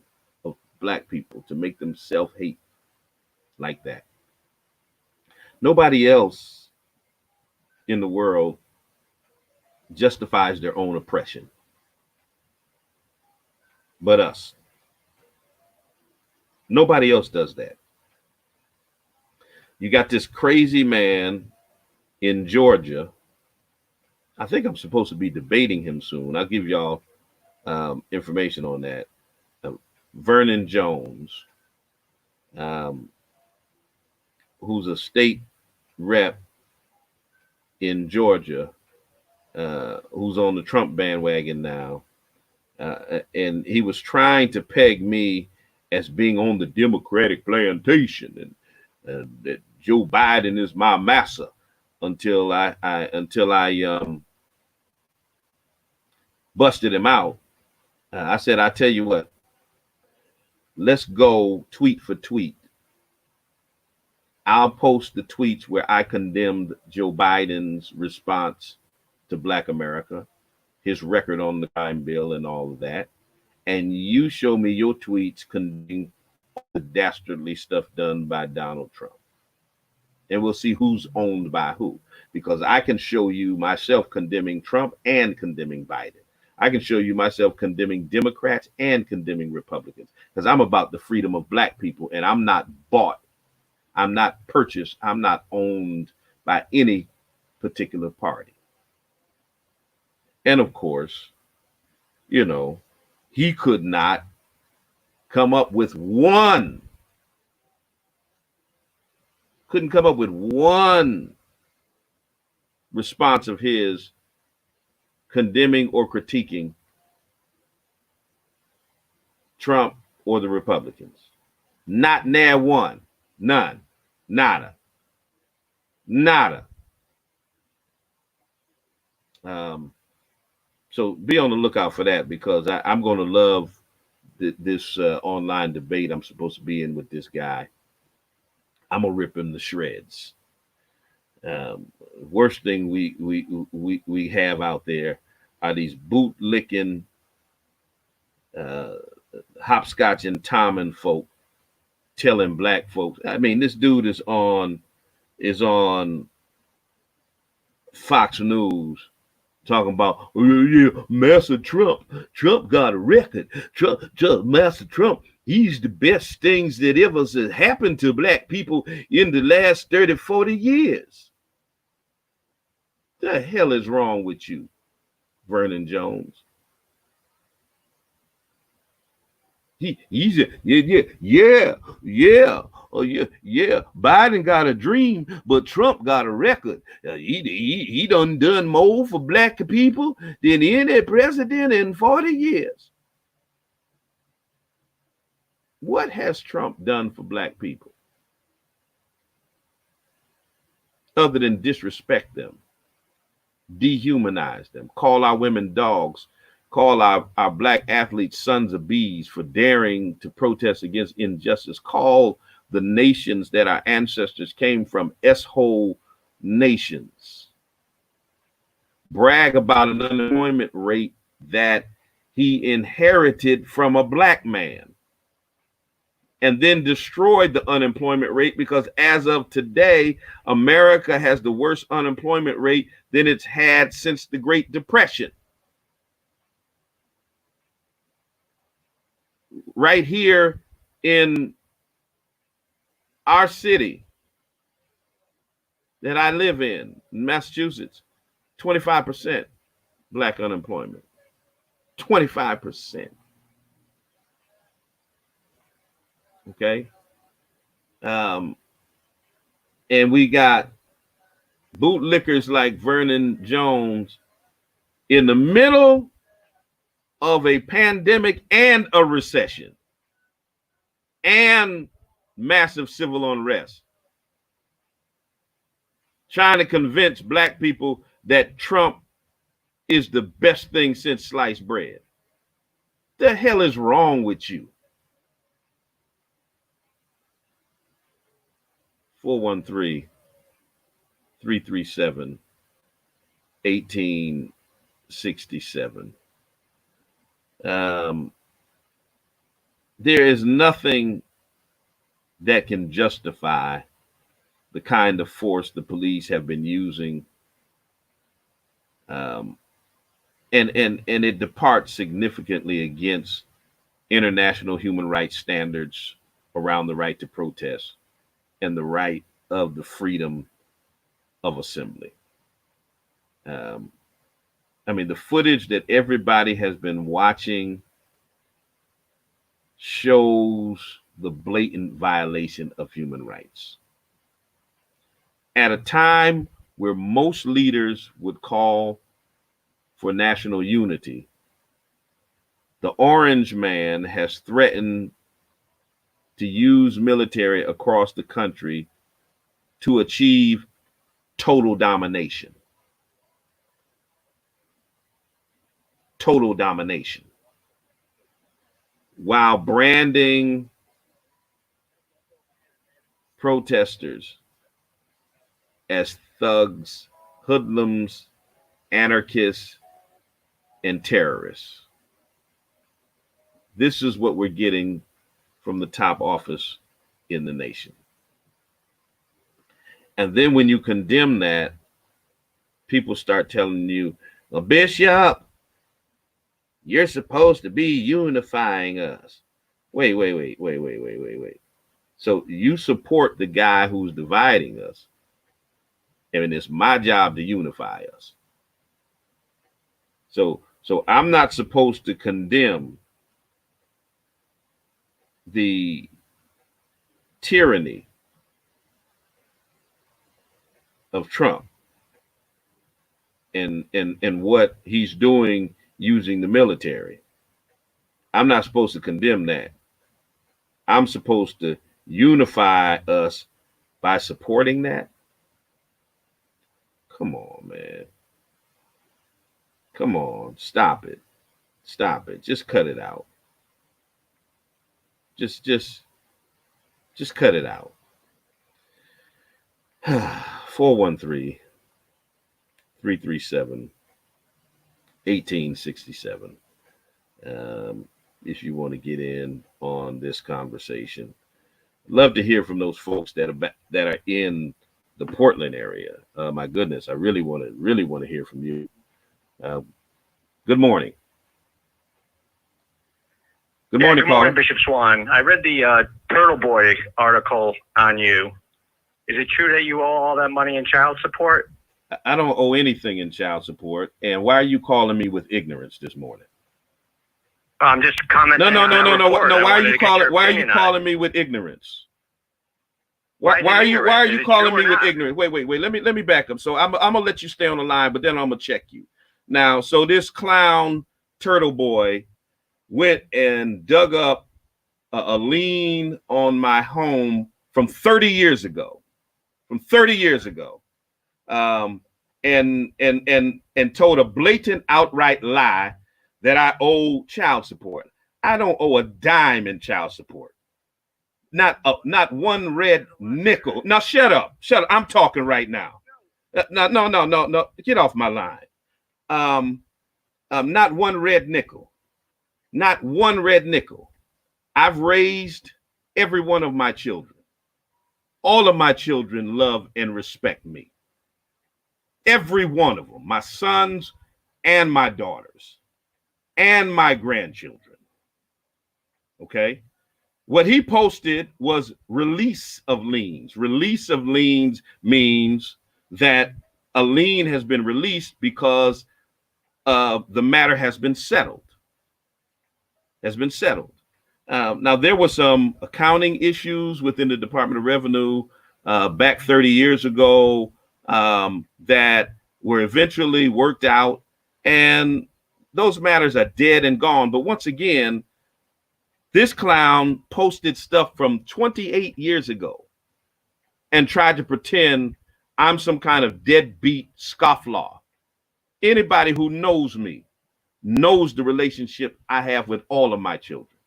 of black people to make them self-hate like that. Nobody else in the world justifies their own oppression but us. Nobody else does that. You got this crazy man in Georgia. I think I'm supposed to be debating him soon. I'll give y'all information on that. Uh, Vernon Jones, um, who's a state rep in Georgia, who's on the Trump bandwagon now. And he was trying to peg me as being on the Democratic plantation and that Joe Biden is my massa until I busted him out. I said, I tell you what, let's go tweet for tweet. I'll post the tweets where I condemned Joe Biden's response to Black America, his record on the crime bill and all of that. And you show me your tweets condemning the dastardly stuff done by Donald Trump. And we'll see who's owned by who. Because I can show you myself condemning Trump and condemning Biden. I can show you myself condemning Democrats and condemning Republicans. Because I'm about the freedom of black people, and I'm not bought. I'm not purchased. I'm not owned by any particular party. And of course, you know, he could not come up with couldn't come up with one response of his condemning or critiquing Trump or the Republicans. Not near one. None. Nada. Nada. So be on the lookout for that, because I'm going to love this online debate I'm supposed to be in with this guy. I'm going to rip him to shreds. Worst thing we have out there are these boot licking, hopscotch and Tommen folk telling black folks. I mean, this dude is on Fox News talking about, oh, yeah, Master Trump got a record. Master Trump, he's the best things that ever has happened to black people in the last 30, 40 years. The hell is wrong with you, Vernon Jones? He's a, yeah. Oh yeah. Biden got a dream, but Trump got a record. He done more for black people than any president in 40 years. What has Trump done for black people other than disrespect them, dehumanize them, call our women dogs, call our black athletes sons of bees for daring to protest against injustice, call the nations that our ancestors came from S-hole nations, brag about an unemployment rate that he inherited from a black man, and then destroyed the unemployment rate, because as of today, America has the worst unemployment rate than it's had since the Great Depression. Right here in our city that I live in, Massachusetts, 25%. Black unemployment. 25%. Okay. Um, and we got bootlickers like Vernon Jones in the middle of a pandemic and a recession and massive civil unrest, trying to convince black people that Trump is the best thing since sliced bread. The hell is wrong with you? 413-337-1867. There is nothing that can justify the kind of force the police have been using, and it departs significantly against international human rights standards around the right to protest and the right of the freedom of assembly. I mean, the footage that everybody has been watching shows the blatant violation of human rights. At a time where most leaders would call for national unity, the orange man has threatened to use military across the country to achieve total domination. Total domination. While branding protesters as thugs, hoodlums, anarchists, and terrorists. This is what we're getting from the top office in the nation. And then when you condemn that, people start telling you, well, Bishop, you're supposed to be unifying us. Wait. So you support the guy who's dividing us, and it's my job to unify us. So I'm not supposed to condemn the tyranny of Trump and what he's doing using the military. I'm not supposed to condemn that. I'm supposed to unify us by supporting that. Come on, man. Come on, stop it. Stop it. Just cut it out. Just cut it out. 413-337-1867. If you want to get in on this conversation. Love to hear from those folks that are in the Portland area. My goodness, I really want to hear from you. Good morning. Good morning, good morning, Bishop Swan. I read the Turtle Boy article on you. Is it true that you owe all that money in child support? I don't owe anything in child support. And why are you calling me with ignorance this morning? I'm just commenting. No. Why are you calling me with ignorance? Why are you calling me with ignorance? Wait. Let me back up. So I'm gonna let you stay on the line, but then I'm gonna check you. Now, so this clown Turtle Boy went and dug up a lien on my home from 30 years ago. And told a blatant outright lie that I owe child support. I don't owe a dime in child support. Not one red nickel. Now shut up. I'm talking right now. No. Get off my line. Not one red nickel. Not one red nickel. I've raised every one of my children. All of my children love and respect me. Every one of them, my sons and my daughters and my grandchildren. Okay. What he posted was release of liens. Release of liens means that a lien has been released because the matter has been settled. Now, there were some accounting issues within the Department of Revenue back 30 years ago that were eventually worked out, and those matters are dead and gone. But once again, this clown posted stuff from 28 years ago and tried to pretend I'm some kind of deadbeat scofflaw. Anybody who knows me knows the relationship I have with all of my children.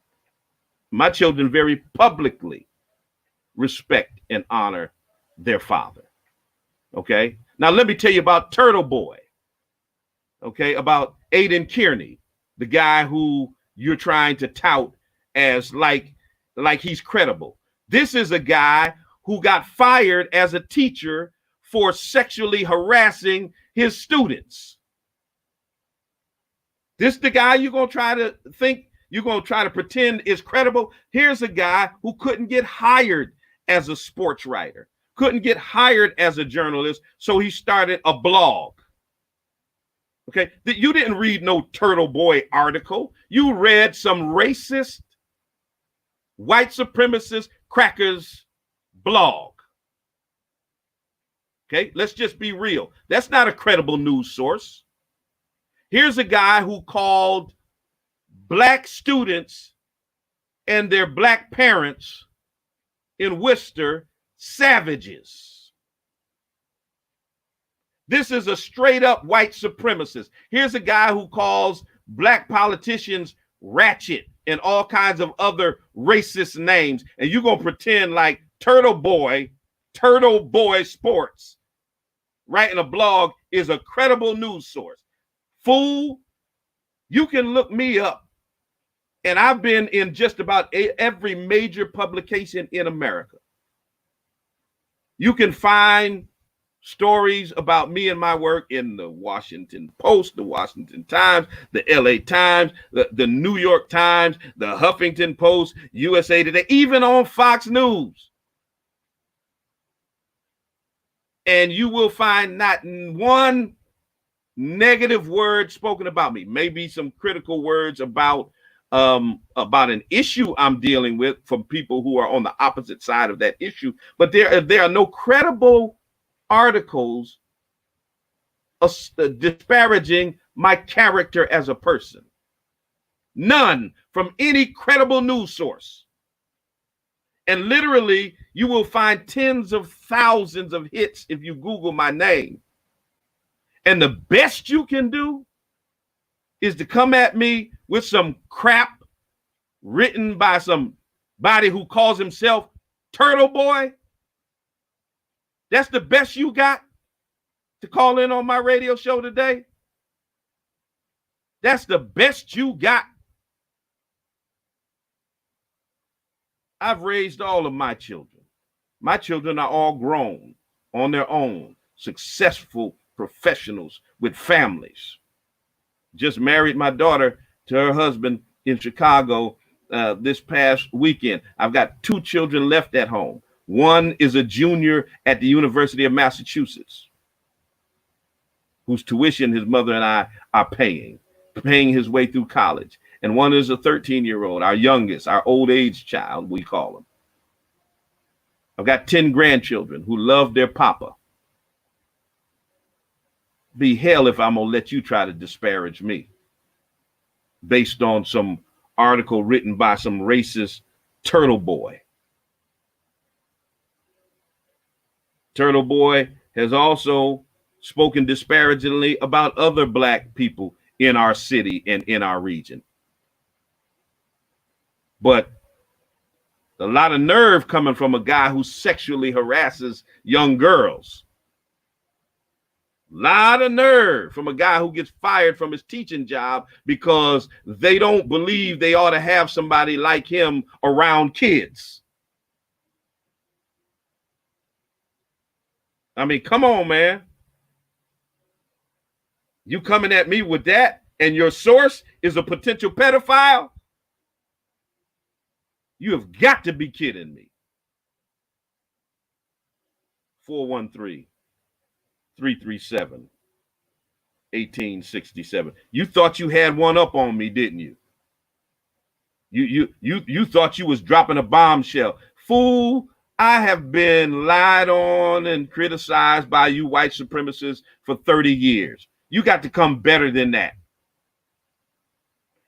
My children very publicly respect and honor their father. Okay. Now let me tell you about Turtle Boy. Okay. About Aiden Kearney, the guy who you're trying to tout as like he's credible. This is a guy who got fired as a teacher for sexually harassing his students. This the guy you're going to try to think you're going to try to pretend is credible. Here's a guy who couldn't get hired as a sports writer, couldn't get hired as a journalist, so he started a blog. Okay, you didn't read no Turtle Boy article. You read some racist, white supremacist crackers blog. Okay, let's just be real. That's not a credible news source. Here's a guy who called black students and their black parents in Worcester savages. This is a straight up white supremacist. Here's a guy who calls black politicians ratchet and all kinds of other racist names. And you're going to pretend like Turtle Boy Sports, writing a blog, is a credible news source. Fool, you can look me up. And I've been in just about every major publication in America. You can find stories about me and my work in the Washington Post, the Washington Times, the LA Times, the New York Times, the Huffington Post, USA Today, even on Fox News. And you will find not one negative word spoken about me. Maybe some critical words about an issue I'm dealing with from people who are on the opposite side of that issue. But there are no credible articles disparaging my character as a person. None from any credible news source. And literally, you will find tens of thousands of hits if you Google my name. And the best you can do is to come at me with some crap written by somebody who calls himself Turtle Boy. That's the best you got to call in on my radio show today? That's the best you got? I've raised all of my children. My children are all grown on their own, successful professionals with families. Just married my daughter to her husband in Chicago this past weekend. I've got 2 children left at home. One is a junior at the University of Massachusetts, whose tuition his mother and I are paying his way through college. And one is a 13-year-old, our youngest, our old age child, we call him. I've got 10 grandchildren who love their papa. Be hell if I'm gonna let you try to disparage me based on some article written by some racist Turtle Boy. Turtle Boy has also spoken disparagingly about other black people in our city and in our region. But a lot of nerve coming from a guy who sexually harasses young girls. Lot of nerve from a guy who gets fired from his teaching job because they don't believe they ought to have somebody like him around kids. I mean, come on, man. You coming at me with that and your source is a potential pedophile? You have got to be kidding me. 413-337-3776. 1867. You thought you had one up on me, didn't you? You thought you was dropping a bombshell. Fool, I have been lied on and criticized by you white supremacists for 30 years. You got to come better than that.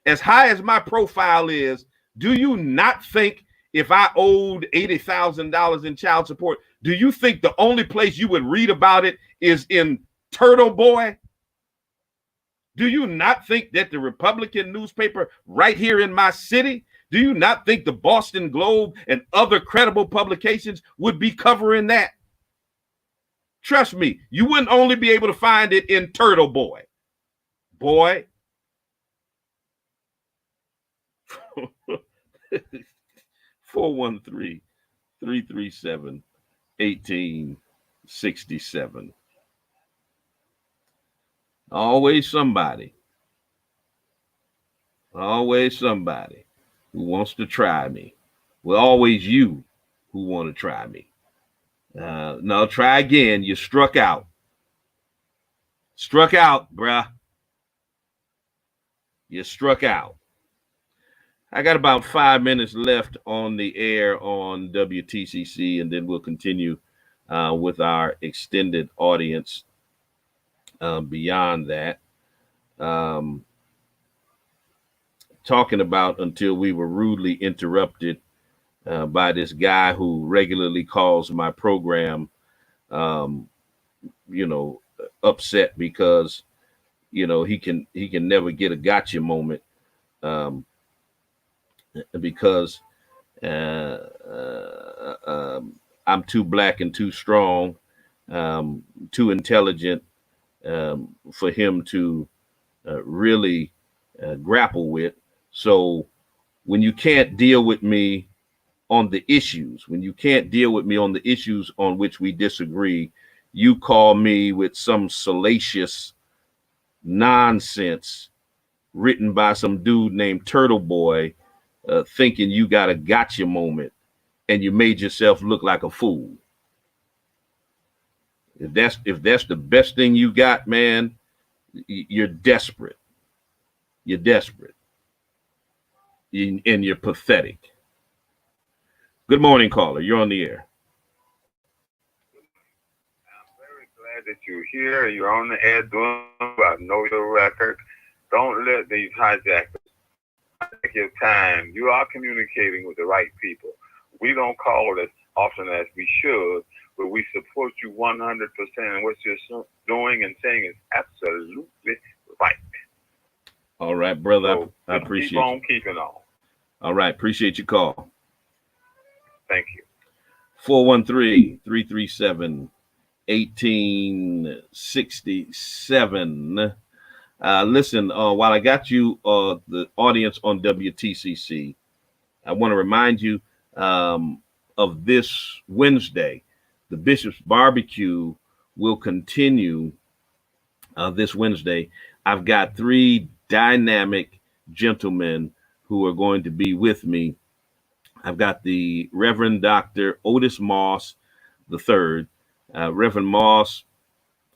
As high as my profile is, do you not think if I owed $80,000 in child support, do you think the only place you would read about it is in Turtle Boy? Do you not think that the Republican newspaper right here in my city, do you not think the Boston Globe and other credible publications would be covering that? Trust me, you wouldn't only be able to find it in Turtle Boy. Boy. 413-337-1867. Always somebody who wants to try me. Well, always you who want to try me. No, try again. You struck out. Struck out, bruh. You struck out. I got about 5 minutes left on the air on WTCC, and then we'll continue with our extended audience beyond that. Talking about until we were rudely interrupted by this guy who regularly calls my program, upset because, he can never get a gotcha moment because I'm too black and too strong, too intelligent for him to really grapple with. So when you can't deal with me on the issues, when you can't deal with me on the issues on which we disagree, you call me with some salacious nonsense written by some dude named Turtle Boy, thinking you got a gotcha moment, and you made yourself look like a fool. If that's the best thing you got, man, you're desperate. You're desperate. And you're pathetic. Good morning, caller. You're on the air. I'm very glad that you're here. You're on the air doing. I know your record. Don't let these hijackers take your time. You are communicating with the right people. We don't call as often as we should, but we support you 100%. And what you're doing and saying is absolutely right. All right, brother. So I appreciate keep on you. keeping on. All right. Appreciate your call. Thank you. 413-337-1867. Listen, while I got you, the audience on WTCC, I want to remind you of this Wednesday. The Bishop's Barbecue will continue this Wednesday. I've got 3 dynamic gentlemen who are going to be with me. I've got the Reverend Dr. Otis Moss III. Reverend Moss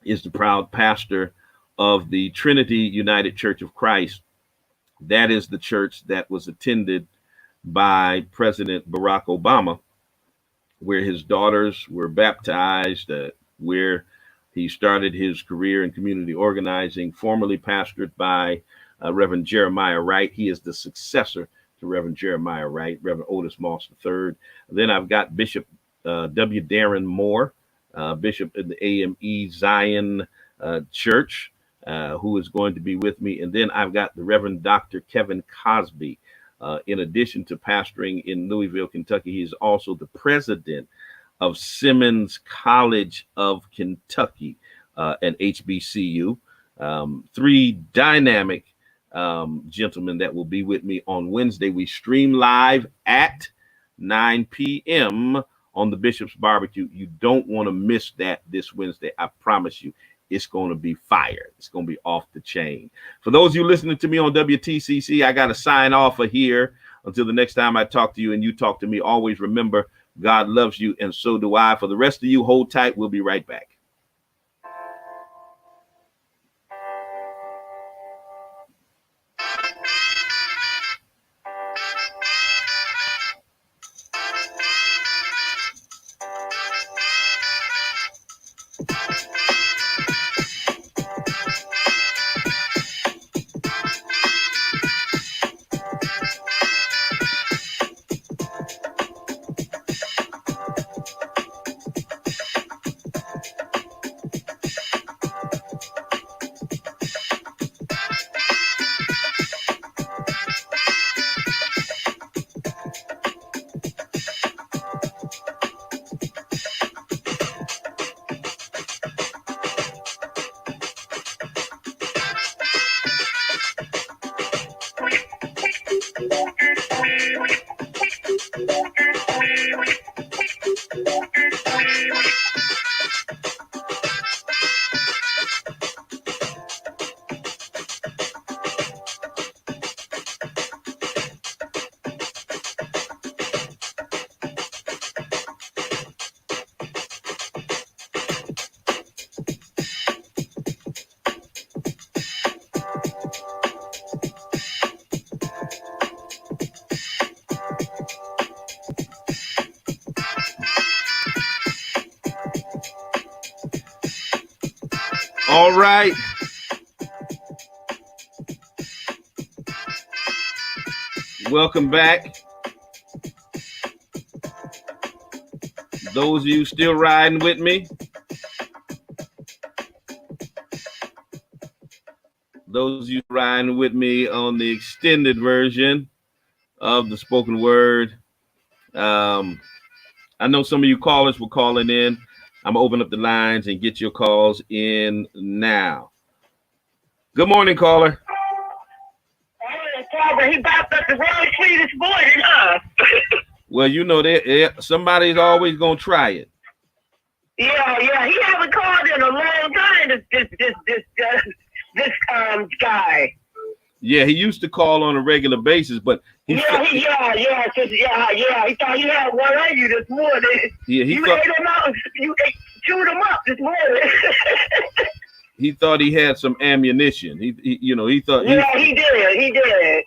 is the proud pastor of the Trinity United Church of Christ. That is the church that was attended by President Barack Obama, where his daughters were baptized, where he started his career in community organizing, formerly pastored by Reverend Jeremiah Wright. He is the successor to Reverend Jeremiah Wright, Reverend Otis Moss III. Then I've got Bishop W. Darren Moore, Bishop of the AME Zion Church, who is going to be with me. And then I've got the Reverend Dr. Kevin Cosby. In addition to pastoring in Louisville, Kentucky, he is also the president of Simmons College of Kentucky, an HBCU. 3 dynamic gentlemen that will be with me on Wednesday. We stream live at 9 p.m. on the Bishop's Barbecue. You don't want to miss that this Wednesday. I promise you, it's going to be fire. It's going to be off the chain. For those of you listening to me on WTCC, I got to sign off of here until the next time I talk to you and you talk to me. Always remember, God loves you, and so do I. For the rest of you, hold tight. We'll be right back. All right. Welcome back. Those of you still riding with me. Those of you riding with me on the extended version of the spoken word. I know some of you callers were calling in. I'm going to open up the lines and get your calls in now. Good morning, caller. Talbert, he popped up the wrong tree this morning, huh? Well, you know that somebody's always going to try it. Yeah, he haven't called in a long time, this guy. Yeah, he used to call on a regular basis, but he thought he had one on you this morning. Yeah, you ate him out. You chewed him up this morning. He thought he had some ammunition. He thought. Yeah, he did.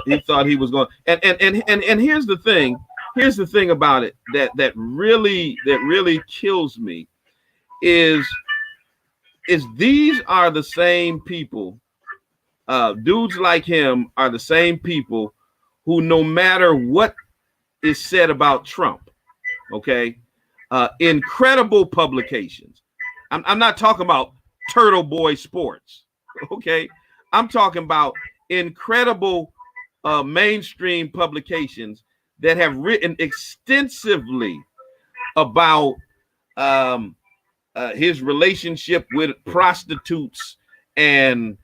He thought he was going. And here's the thing. Here's the thing about it that really kills me is these are the same people. Dudes like him are the same people who, no matter what is said about Trump, okay, incredible publications. I'm not talking about Turtle Boy Sports, okay? I'm talking about incredible mainstream publications that have written extensively about his relationship with prostitutes and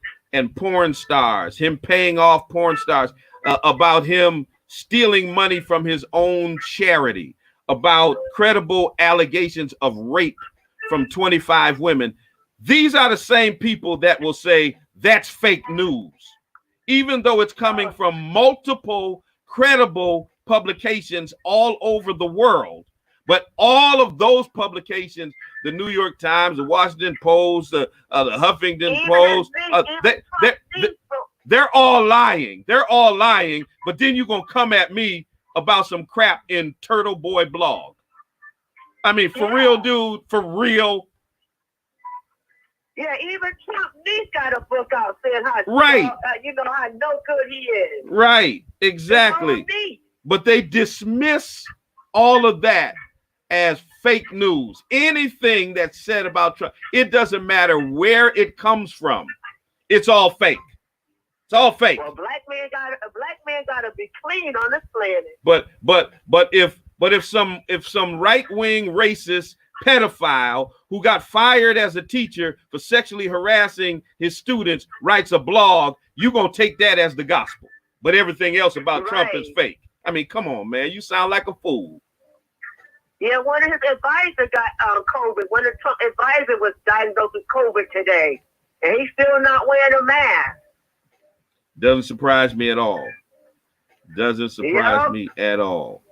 porn stars, him paying off porn stars, about him stealing money from his own charity, about credible allegations of rape from 25 women. These are the same people that will say that's fake news, even though it's coming from multiple credible publications all over the world. But all of those publications, the New York Times, the Washington Post, the Huffington Post, they're all lying. They're all lying. But then you're going to come at me about some crap in Turtle Boy blog. I mean, for real, dude, for real. Yeah, even Trump niece got a book out saying how how no good he is. Right, exactly. But they dismiss all of that as fake news. Anything that's said about Trump, it doesn't matter where it comes from. It's all fake. It's all fake. Well, a black man gotta be clean on this planet. But if some right-wing racist pedophile who got fired as a teacher for sexually harassing his students writes a blog, you're gonna take that as the gospel. But everything else about Trump is fake. I mean, come on, man. You sound like a fool. Yeah, one of his advisors got COVID. One of Trump's advisors was diagnosed with COVID today, and he's still not wearing a mask. Doesn't surprise me at all. Doesn't surprise me at all.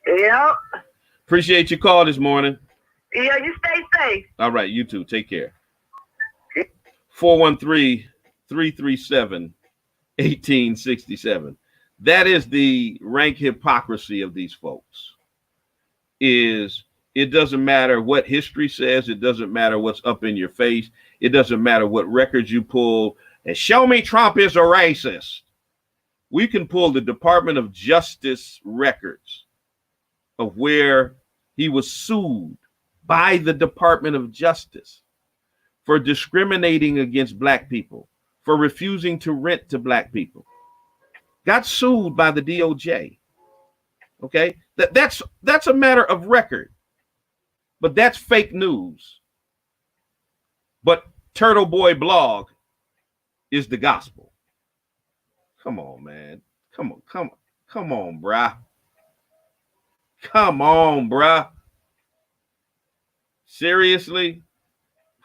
Yep. Appreciate your call this morning. Yeah, you stay safe. All right, you too. Take care. 413-337-1867. That is the rank hypocrisy of these folks. Is It doesn't matter what history says. It doesn't matter what's up in your face. It doesn't matter what records you pull and show me Trump is a racist. We can pull the Department of Justice records of where he was sued by the Department of Justice for discriminating against black people, for refusing to rent to black people. Got sued by the DOJ. Okay, that's a matter of record, but that's fake news. But Turtle Boy blog is the gospel. Come on, man. Come on, bruh. Come on, bruh. Seriously?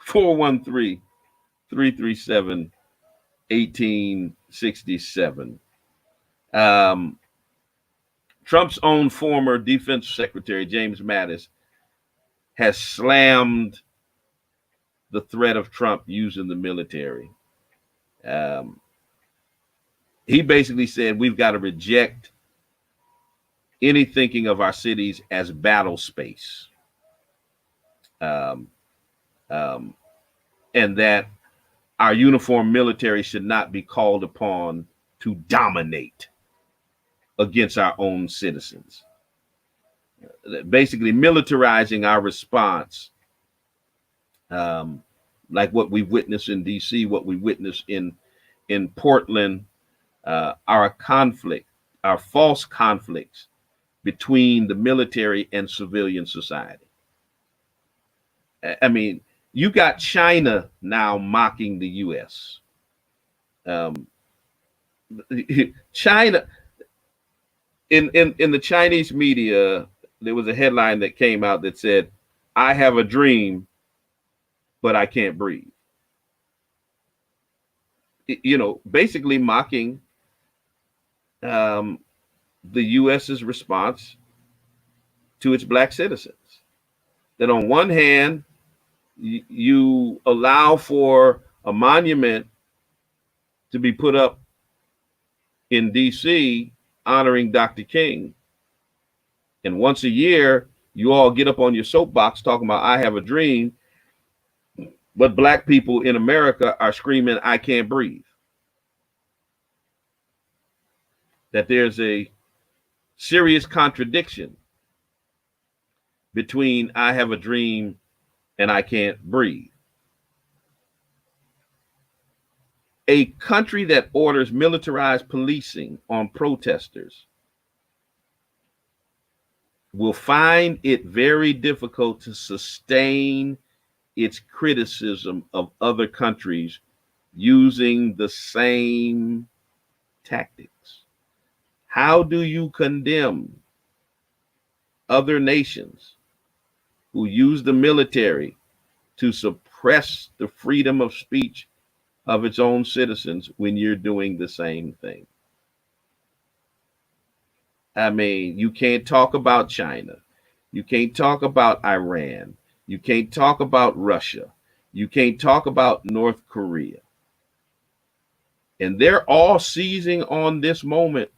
413-337-1867. Trump's own former defense secretary, James Mattis, has slammed the threat of Trump using the military. He basically said we've got to reject any thinking of our cities as battle space. And that our uniformed military should not be called upon to dominate against our own citizens. Basically militarizing our response, like what we witnessed in DC, what we witnessed in Portland, our false conflicts between the military and civilian society. I mean, you got China now mocking the U.S. China, in the Chinese media, there was a headline that came out that said, "I have a dream, but I can't breathe." You know, basically mocking the U.S.'s response to its black citizens. That on one hand, you allow for a monument to be put up in DC honoring Dr. King. And once a year, you all get up on your soapbox talking about, "I have a dream," but black people in America are screaming, "I can't breathe." That there's a serious contradiction between "I have a dream" and "I can't breathe." A country that orders militarized policing on protesters will find it very difficult to sustain its criticism of other countries using the same tactics. How do you condemn other nations who use the military to suppress the freedom of speech of its own citizens when you're doing the same thing? I mean, you can't talk about China. You can't talk about Iran. You can't talk about Russia. You can't talk about North Korea. And they're all seizing on this moment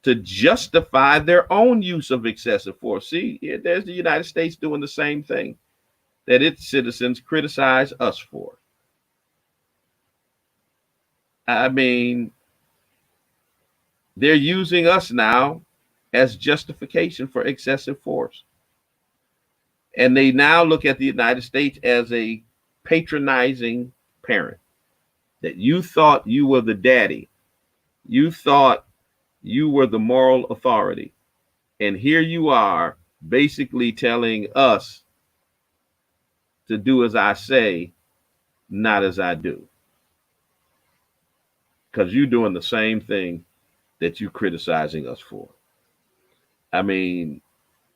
to justify their own use of excessive force. See, there's the United States doing the same thing that its citizens criticize us for. I mean, they're using us now as justification for excessive force. And they now look at the United States as a patronizing parent, that you thought you were the daddy. You thought you were the moral authority. And here you are basically telling us to do as I say, not as I do. Because you're doing the same thing that you're criticizing us for. I mean,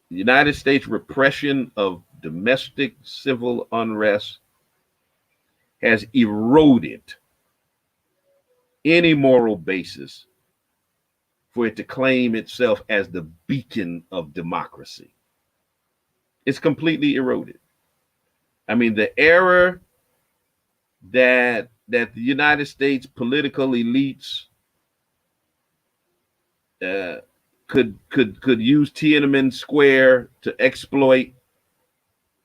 the United States repression of domestic civil unrest has eroded any moral basis for it to claim itself as the beacon of democracy. It's completely eroded. I mean, the error that the United States political elites could use Tiananmen Square to exploit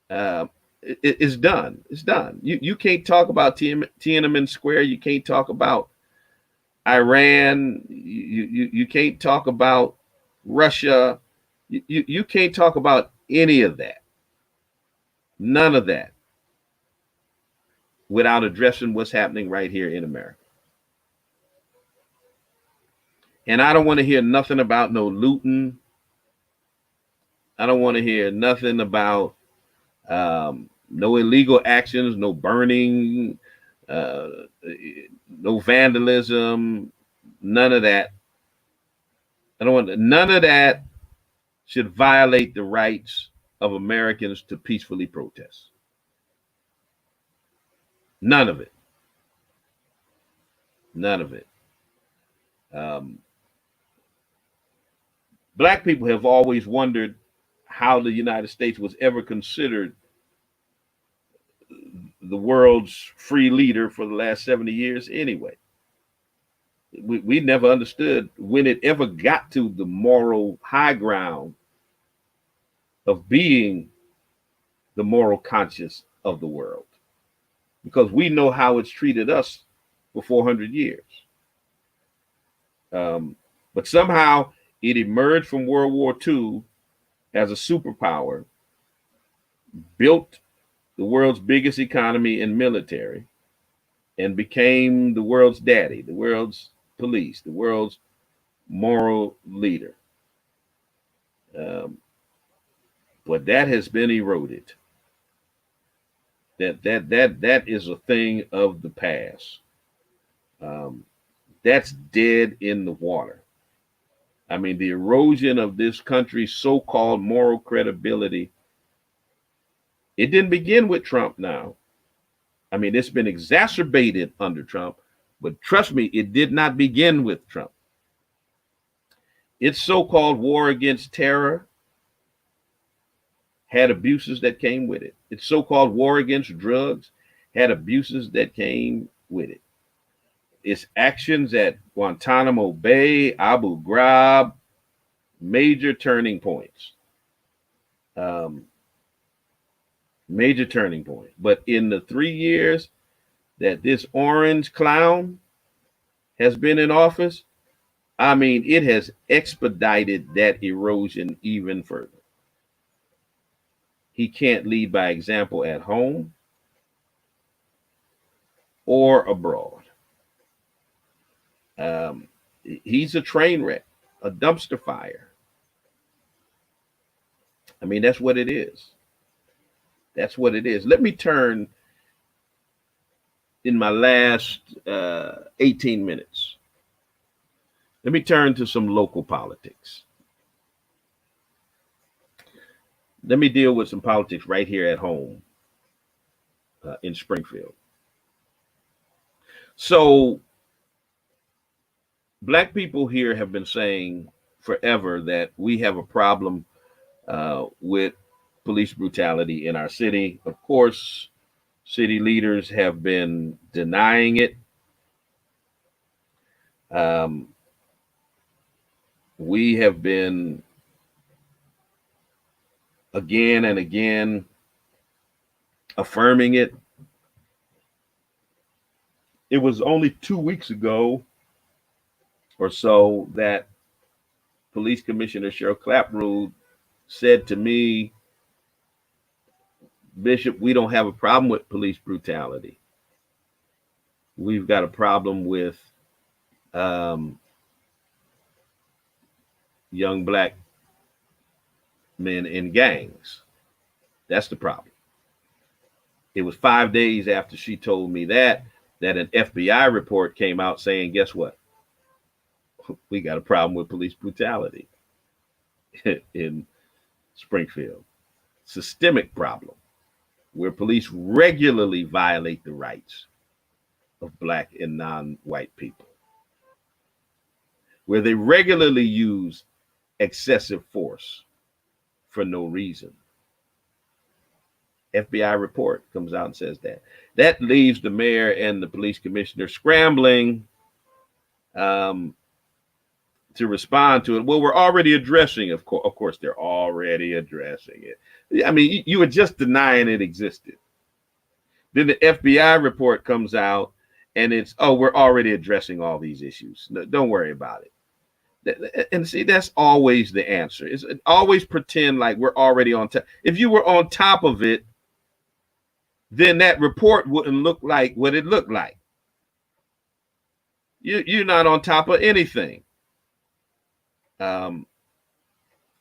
uh, it's done. It's done. You can't talk about Tiananmen Square. You can't talk about Iran. You can't talk about Russia. You can't talk about any of that. None of that without addressing what's happening right here in America. And I don't want to hear nothing about no looting. I don't want to hear nothing about no illegal actions, no burning, uh, no vandalism, none of that. I don't want none of that should violate the rights of Americans to peacefully protest. None of it. None of it. Um, Black people have always wondered how the United States was ever considered the world's free leader for the last 70 years anyway. We never understood when it ever got to the moral high ground of being the moral conscience of the world, because we know how it's treated us for 400 years. But somehow it emerged from World War II as a superpower, built the world's biggest economy and military, and became the world's daddy, the world's police, the world's moral leader. But that has been eroded. That is a thing of the past. That's dead in the water. I mean, the erosion of this country's so-called moral credibility, it didn't begin with Trump now. I mean, it's been exacerbated under Trump, but trust me, it did not begin with Trump. Its so-called war against terror had abuses that came with it. Its so-called war against drugs had abuses that came with it. Its actions at Guantanamo Bay, Abu Ghraib, major turning points. Major turning point. But in the 3 years that this orange clown has been in office, I mean, it has expedited that erosion even further. He can't lead by example at home or abroad. He's a train wreck, a dumpster fire. I mean, that's what it is. That's what it is. Let me turn in my last 18 minutes. Let me turn to some local politics. Let me deal with some politics right here at home in Springfield. So, Black people here have been saying forever that we have a problem with police brutality in our city. Of course, city leaders have been denying it. We have been again and again affirming it. It was only 2 weeks ago or so that Police Commissioner Cheryl Clapperud said to me, Bishop, we don't have a problem with police brutality. We've got a problem with young Black men in gangs. That's the problem. It was 5 days after she told me that an FBI report came out saying, guess what? We got a problem with police brutality in Springfield. Systemic problem where police regularly violate the rights of Black and non-white people, where they regularly use excessive force for no reason. FBI report comes out and says that. That leaves the mayor and the police commissioner scrambling to respond to it. Well, we're already addressing, of course, they're already addressing it. I mean, you were just denying it existed. Then the FBI report comes out and it's, oh, we're already addressing all these issues. No, don't worry about it. And see, that's always the answer. It's always pretend like we're already on top. If you were on top of it, then that report wouldn't look like what it looked like. You're not on top of anything.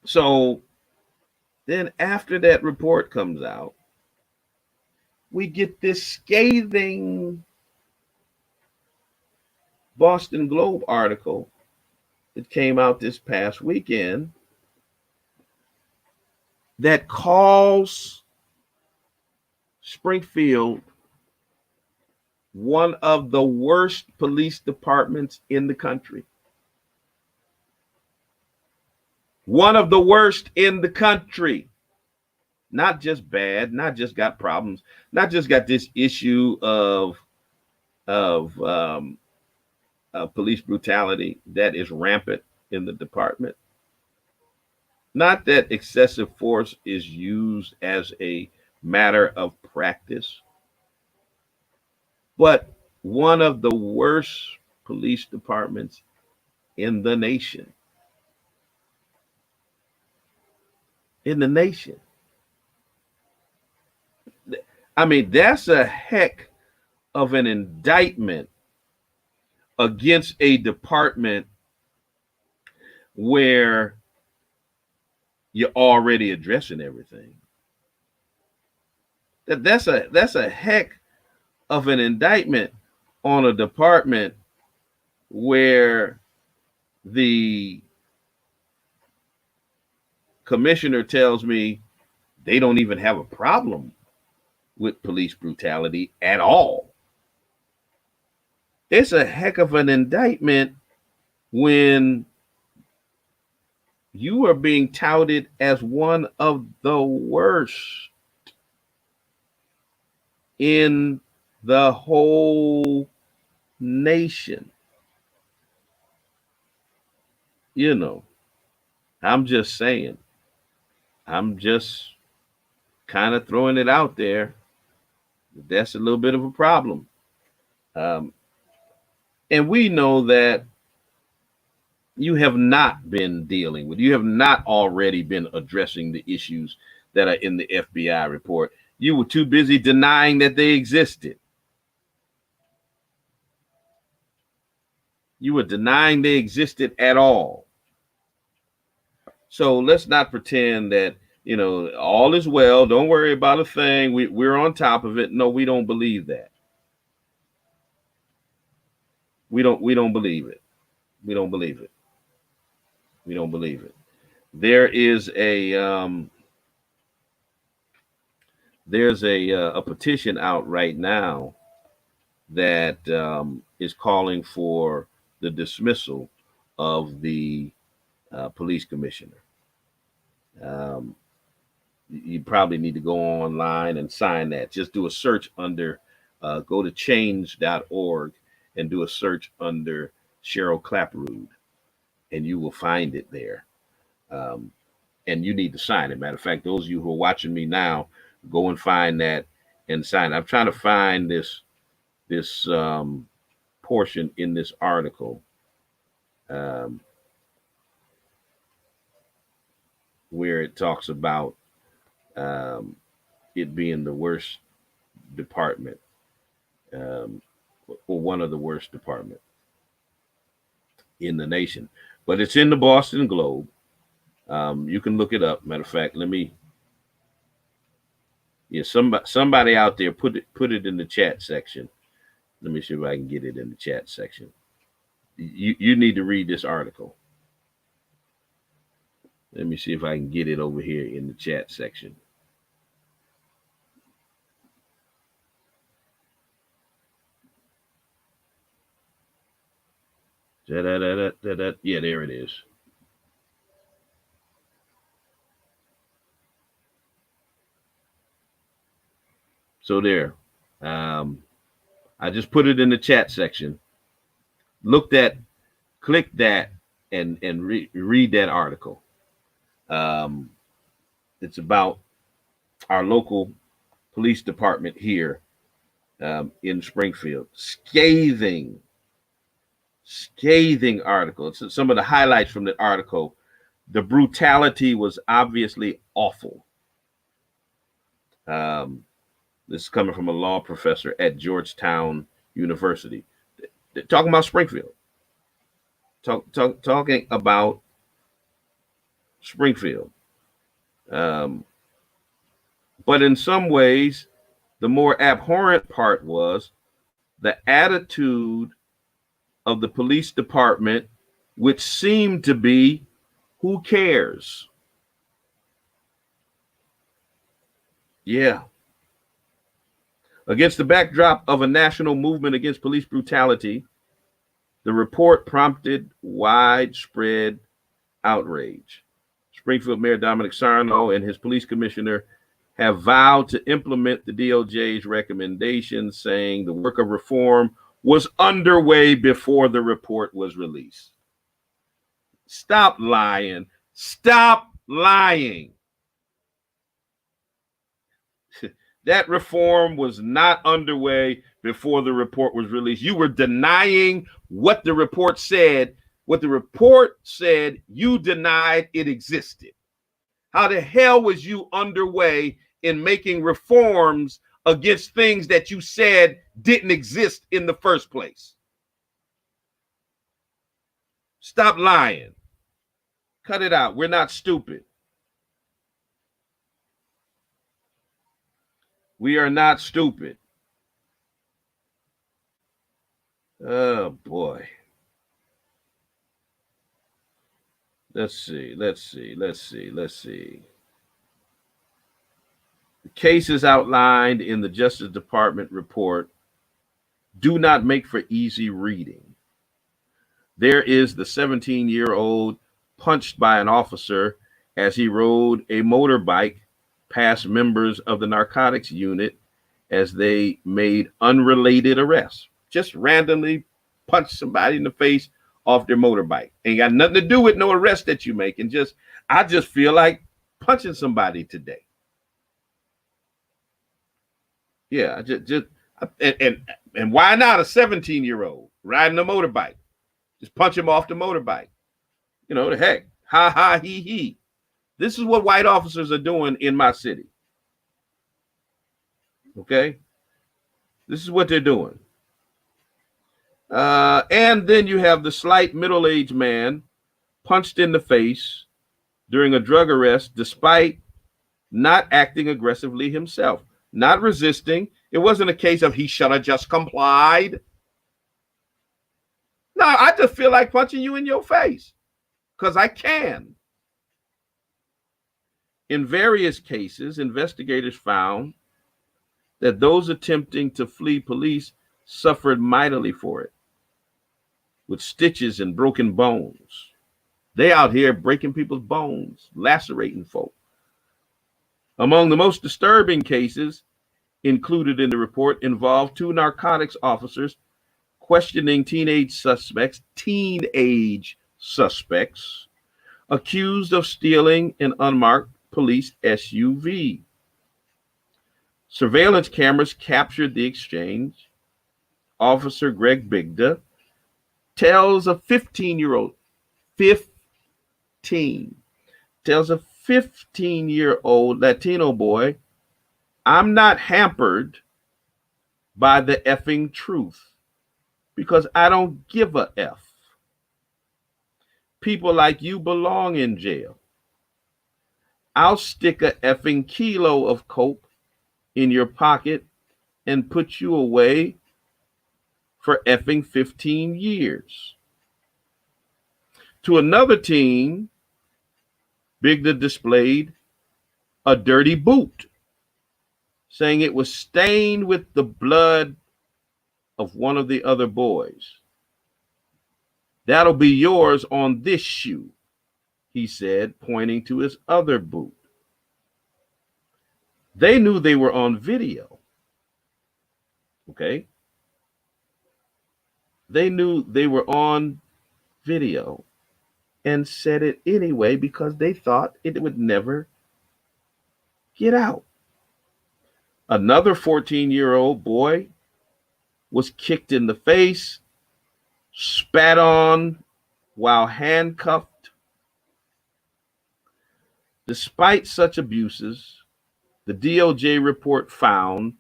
So then after that report comes out, we get this scathing Boston Globe article that came out this past weekend that calls Springfield one of the worst police departments in the country. One of the worst in the country. Not just bad, not just got problems, not just got this issue of police brutality that is rampant in the department. Not that excessive force is used as a matter of practice, but one of the worst police departments in the nation. In the nation. I mean, that's a heck of an indictment against a department where you're already addressing everything. That's a heck of an indictment on a department where the commissioner tells me they don't even have a problem with police brutality at all. It's a heck of an indictment when you are being touted as one of the worst in the whole nation. You know, I'm just saying. I'm just kind of throwing it out there. That's a little bit of a problem. And we know that you have not been dealing with, you have not already been addressing the issues that are in the FBI report. You were too busy denying that they existed. You were denying they existed at all. So let's not pretend that, you know, all is well. Don't worry about a thing. We're on top of it. No, we don't believe that. We don't believe it. We don't believe it. We don't believe it. There is a petition out right now that is calling for the dismissal of the police commissioner. You probably need to go online and sign that. Just do a search under, go to change.org and do a search under Cheryl Clapperud, and you will find it there. And you need to sign it. Matter of fact, those of you who are watching me now, go and find that and sign it. I'm trying to find this portion in this article where it talks about it being the worst department, or one of the worst departments in the nation. But it's in the Boston Globe. You can look it up. Matter of fact, somebody out there put it in the chat section. Let me see if I can get it in the chat section. You need to read this article. Let me see if I can get it over here in the chat section. Yeah, there it is. So there. I just put it in the chat section. Click that, and read that article. It's about our local police department here in Springfield. Scathing article. So some of the highlights from the article: the brutality was obviously awful. This is coming from a law professor at Georgetown University. Talking about Springfield. Talking about Springfield. But in some ways, the more abhorrent part was the attitude of the police department, which seemed to be, who cares? Yeah. Against the backdrop of a national movement against police brutality, the report prompted widespread outrage. Springfield Mayor Dominic Sarno and his police commissioner have vowed to implement the DOJ's recommendations, saying the work of reform was underway before the report was released. Stop lying. Stop lying. That reform was not underway before the report was released. You were denying what the report said. What the report said, you denied it existed. How the hell was you underway in making reforms against things that you said didn't exist in the first place? Stop lying. Cut it out. We're not stupid. We are not stupid. Oh, boy. Let's see. The cases outlined in the Justice Department report do not make for easy reading. There is the 17-year-old punched by an officer as he rode a motorbike past members of the narcotics unit as they made unrelated arrests. Just randomly punched somebody in the face off their motorbike. Ain't got nothing to do with no arrest that you make. And I just feel like punching somebody today. Yeah, and why not a 17-year-old riding a motorbike? Just punch him off the motorbike. You know, the heck, ha ha he he. This is what white officers are doing in my city. Okay, this is what they're doing. And then you have the slight middle-aged man punched in the face during a drug arrest, despite not acting aggressively himself, not resisting. It wasn't a case of he should have just complied. No, I just feel like punching you in your face because I can. In various cases, investigators found that those attempting to flee police suffered mightily for it, with stitches and broken bones. They out here breaking people's bones, lacerating folk. Among the most disturbing cases included in the report involved two narcotics officers questioning teenage suspects accused of stealing an unmarked police SUV. Surveillance cameras captured the exchange. Officer Greg Bigda tells a 15-year-old Latino boy, I'm not hampered by the effing truth because I don't give a F. People like you belong in jail. I'll stick a effing kilo of coke in your pocket and put you away for effing 15 years. To another teen, Bigda displayed a dirty boot, saying it was stained with the blood of one of the other boys. That'll be yours on this shoe, he said, pointing to his other boot. They knew they were on video. Okay? They knew they were on video and said it anyway because they thought it would never get out. Another 14-year-old boy was kicked in the face, spat on while handcuffed. Despite such abuses, the DOJ report found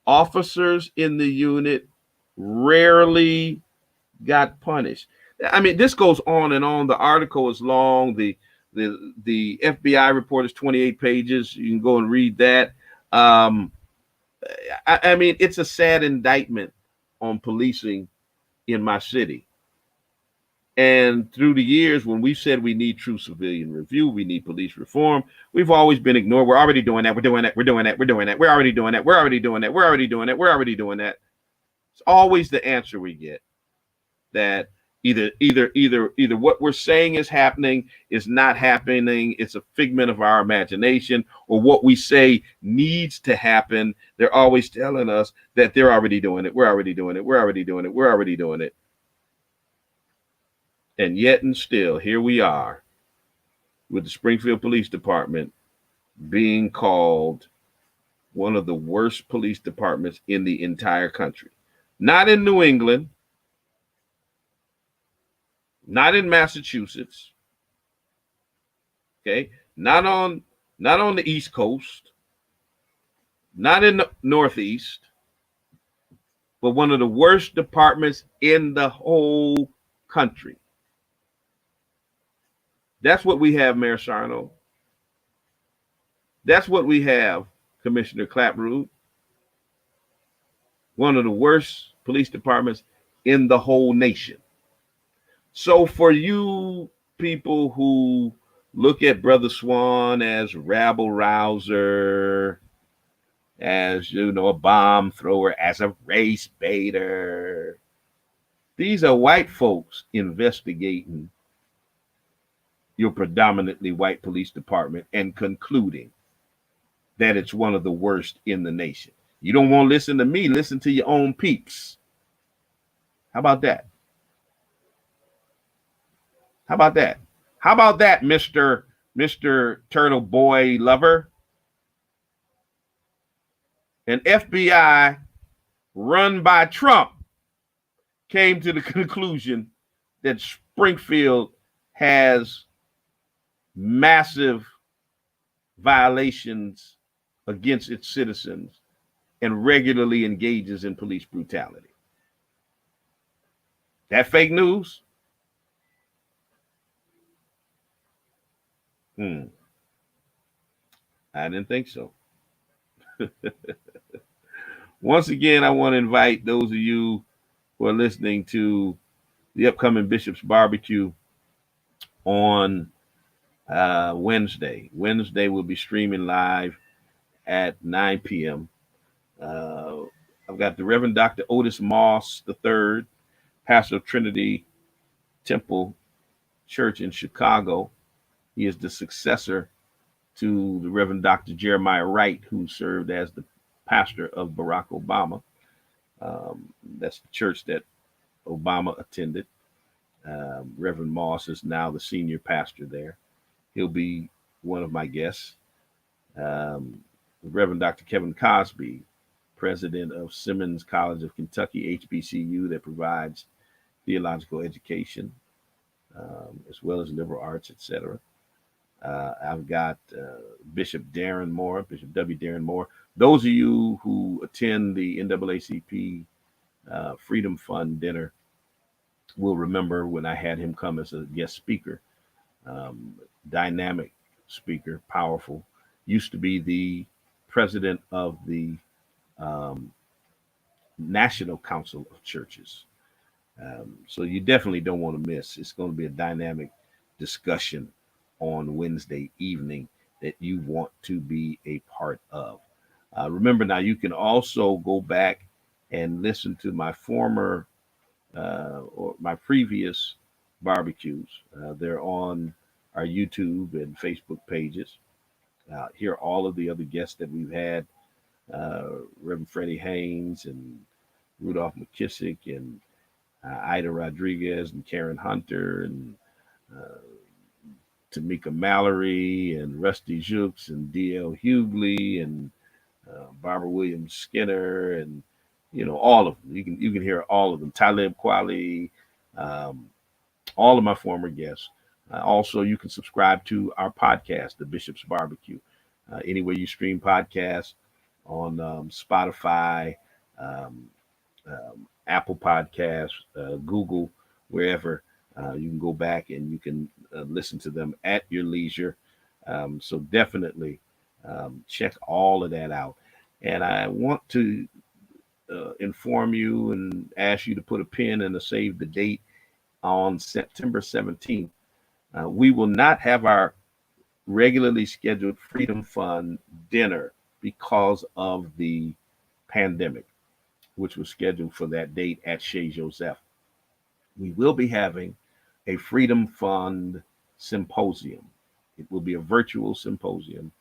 officers in the unit rarely got punished. I mean, this goes on and on. The article is long. The FBI report is 28 pages. You can go and read that. I mean, it's a sad indictment on policing in my city. And through the years, when we said we need true civilian review, we need police reform, we've always been ignored. We're already doing that. We're doing that. We're doing that. We're doing that. We're already doing that. We're already doing that. We're already doing that. We're already doing that. It's always the answer we get, that either what we're saying is happening is not happening. It's a figment of our imagination, or what we say needs to happen. They're always telling us that they're already doing it. We're already doing it. We're already doing it. We're already doing it. And yet and still, here we are with the Springfield Police Department being called one of the worst police departments in the entire country. Not in New England, not in Massachusetts, okay? Not on the East Coast, not in the Northeast, but one of the worst departments in the whole country. That's what we have, Mayor Sarno. That's what we have, Commissioner Clapprood. One of the worst police departments in the whole nation. So for you people who look at Brother Swan as rabble rouser, as, you know, a bomb thrower, as a race baiter, these are white folks investigating your predominantly white police department and concluding that it's one of the worst in the nation. You don't want to listen to me, listen to your own peeps. How about that? How about that? How about that, Mr. Turtle Boy lover? An FBI run by Trump came to the conclusion that Springfield has massive violations against its citizens and regularly engages in police brutality. That fake news? I didn't think so. Once again, I want to invite those of you who are listening to the upcoming Bishop's Barbecue on Wednesday. Wednesday will be streaming live at 9 p.m. I've got the Reverend Dr. Otis Moss III, pastor of Trinity Temple Church in Chicago. He is the successor to the Reverend Dr. Jeremiah Wright, who served as the pastor of Barack Obama. That's the church that Obama attended. Reverend Moss is now the senior pastor there. He'll be one of my guests. Reverend Dr. Kevin Cosby, president of Simmons College of Kentucky, HBCU, that provides theological education, as well as liberal arts, etc. I've got Bishop Darren Moore, Bishop W. Darren Moore. Those of you who attend the NAACP Freedom Fund dinner will remember when I had him come as a guest speaker. Dynamic speaker, powerful. Used to be the president of the National Council of Churches. So you definitely don't want to miss. It's going to be a dynamic discussion on Wednesday evening that you want to be a part of. Remember now, you can also go back and listen to my former or my previous barbecues. They're on our YouTube and Facebook pages. Hear all of the other guests that we've had, Reverend Freddie Haynes and Rudolph McKissick and Ida Rodriguez and Karen Hunter and Tamika Mallory and Rusty Jukes and D.L. Hughley and Barbara Williams Skinner, and all of them. You can hear all of them. Talib Kweli, um, all of my former guests. Also, you can subscribe to our podcast, The Bishop's Barbecue, anywhere you stream podcasts on Spotify, um, Apple Podcasts, Google, wherever. You can go back and you can listen to them at your leisure. So definitely check all of that out. And I want to inform you and ask you to put a pin and to save the date on September 17th. We will not have our regularly scheduled Freedom Fund dinner because of the pandemic, which was scheduled for that date at Chez Joseph. We will be having a Freedom Fund symposium. It will be a virtual symposium.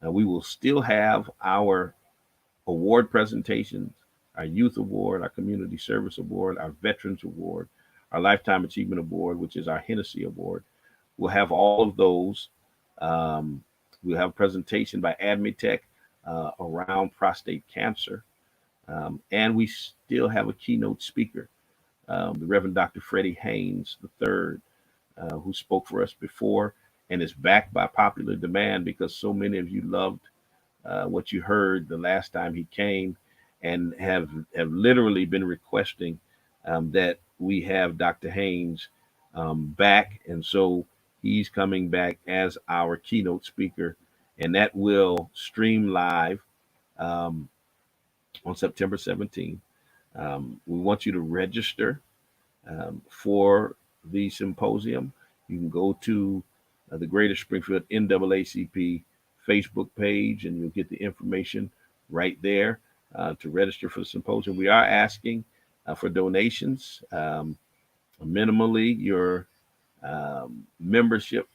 We will still have our award presentations, our Youth Award, our Community Service Award, our Veterans Award, our Lifetime Achievement Award, which is our Hennessy Award. We'll have all of those. We'll have a presentation by Admitech around prostate cancer. And we still have a keynote speaker, the Reverend Dr. Freddie Haynes III, who spoke for us before and is back by popular demand because so many of you loved what you heard the last time he came, and have literally been requesting that we have Dr. Haynes back. And so he's coming back as our keynote speaker, and that will stream live on September 17th. We want you to register for the symposium. You can go to the Greater Springfield NAACP Facebook page, and you'll get the information right there to register for the symposium. We are asking for donations. Minimally, your membership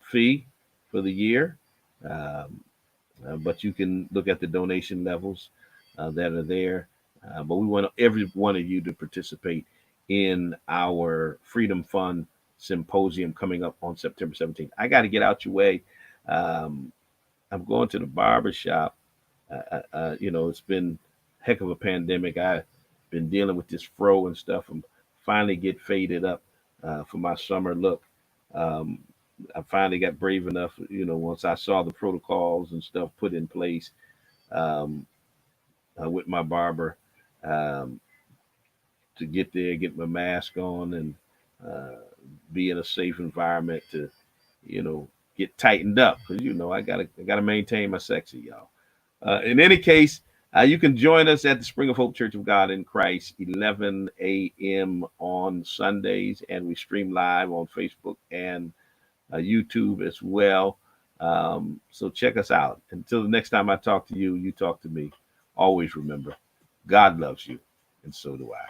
fee for the year, but you can look at the donation levels that are there. But we want every one of you to participate in our Freedom Fund symposium coming up on September 17th. I got to get out your way. I'm going to the barber shop. It's been a heck of a pandemic. I've been dealing with this fro and stuff. I'm finally get faded up for my summer look. I finally got brave enough, once I saw the protocols and stuff put in place with my barber, to get there, get my mask on, and be in a safe environment to, get tightened up, because I gotta maintain my sexy, y'all. In any case, you can join us at the Spring of Hope Church of God in Christ, 11 a.m. on Sundays, and we stream live on Facebook and YouTube as well. So check us out. Until the next time I talk to you, you talk to me. Always remember, God loves you, and so do I.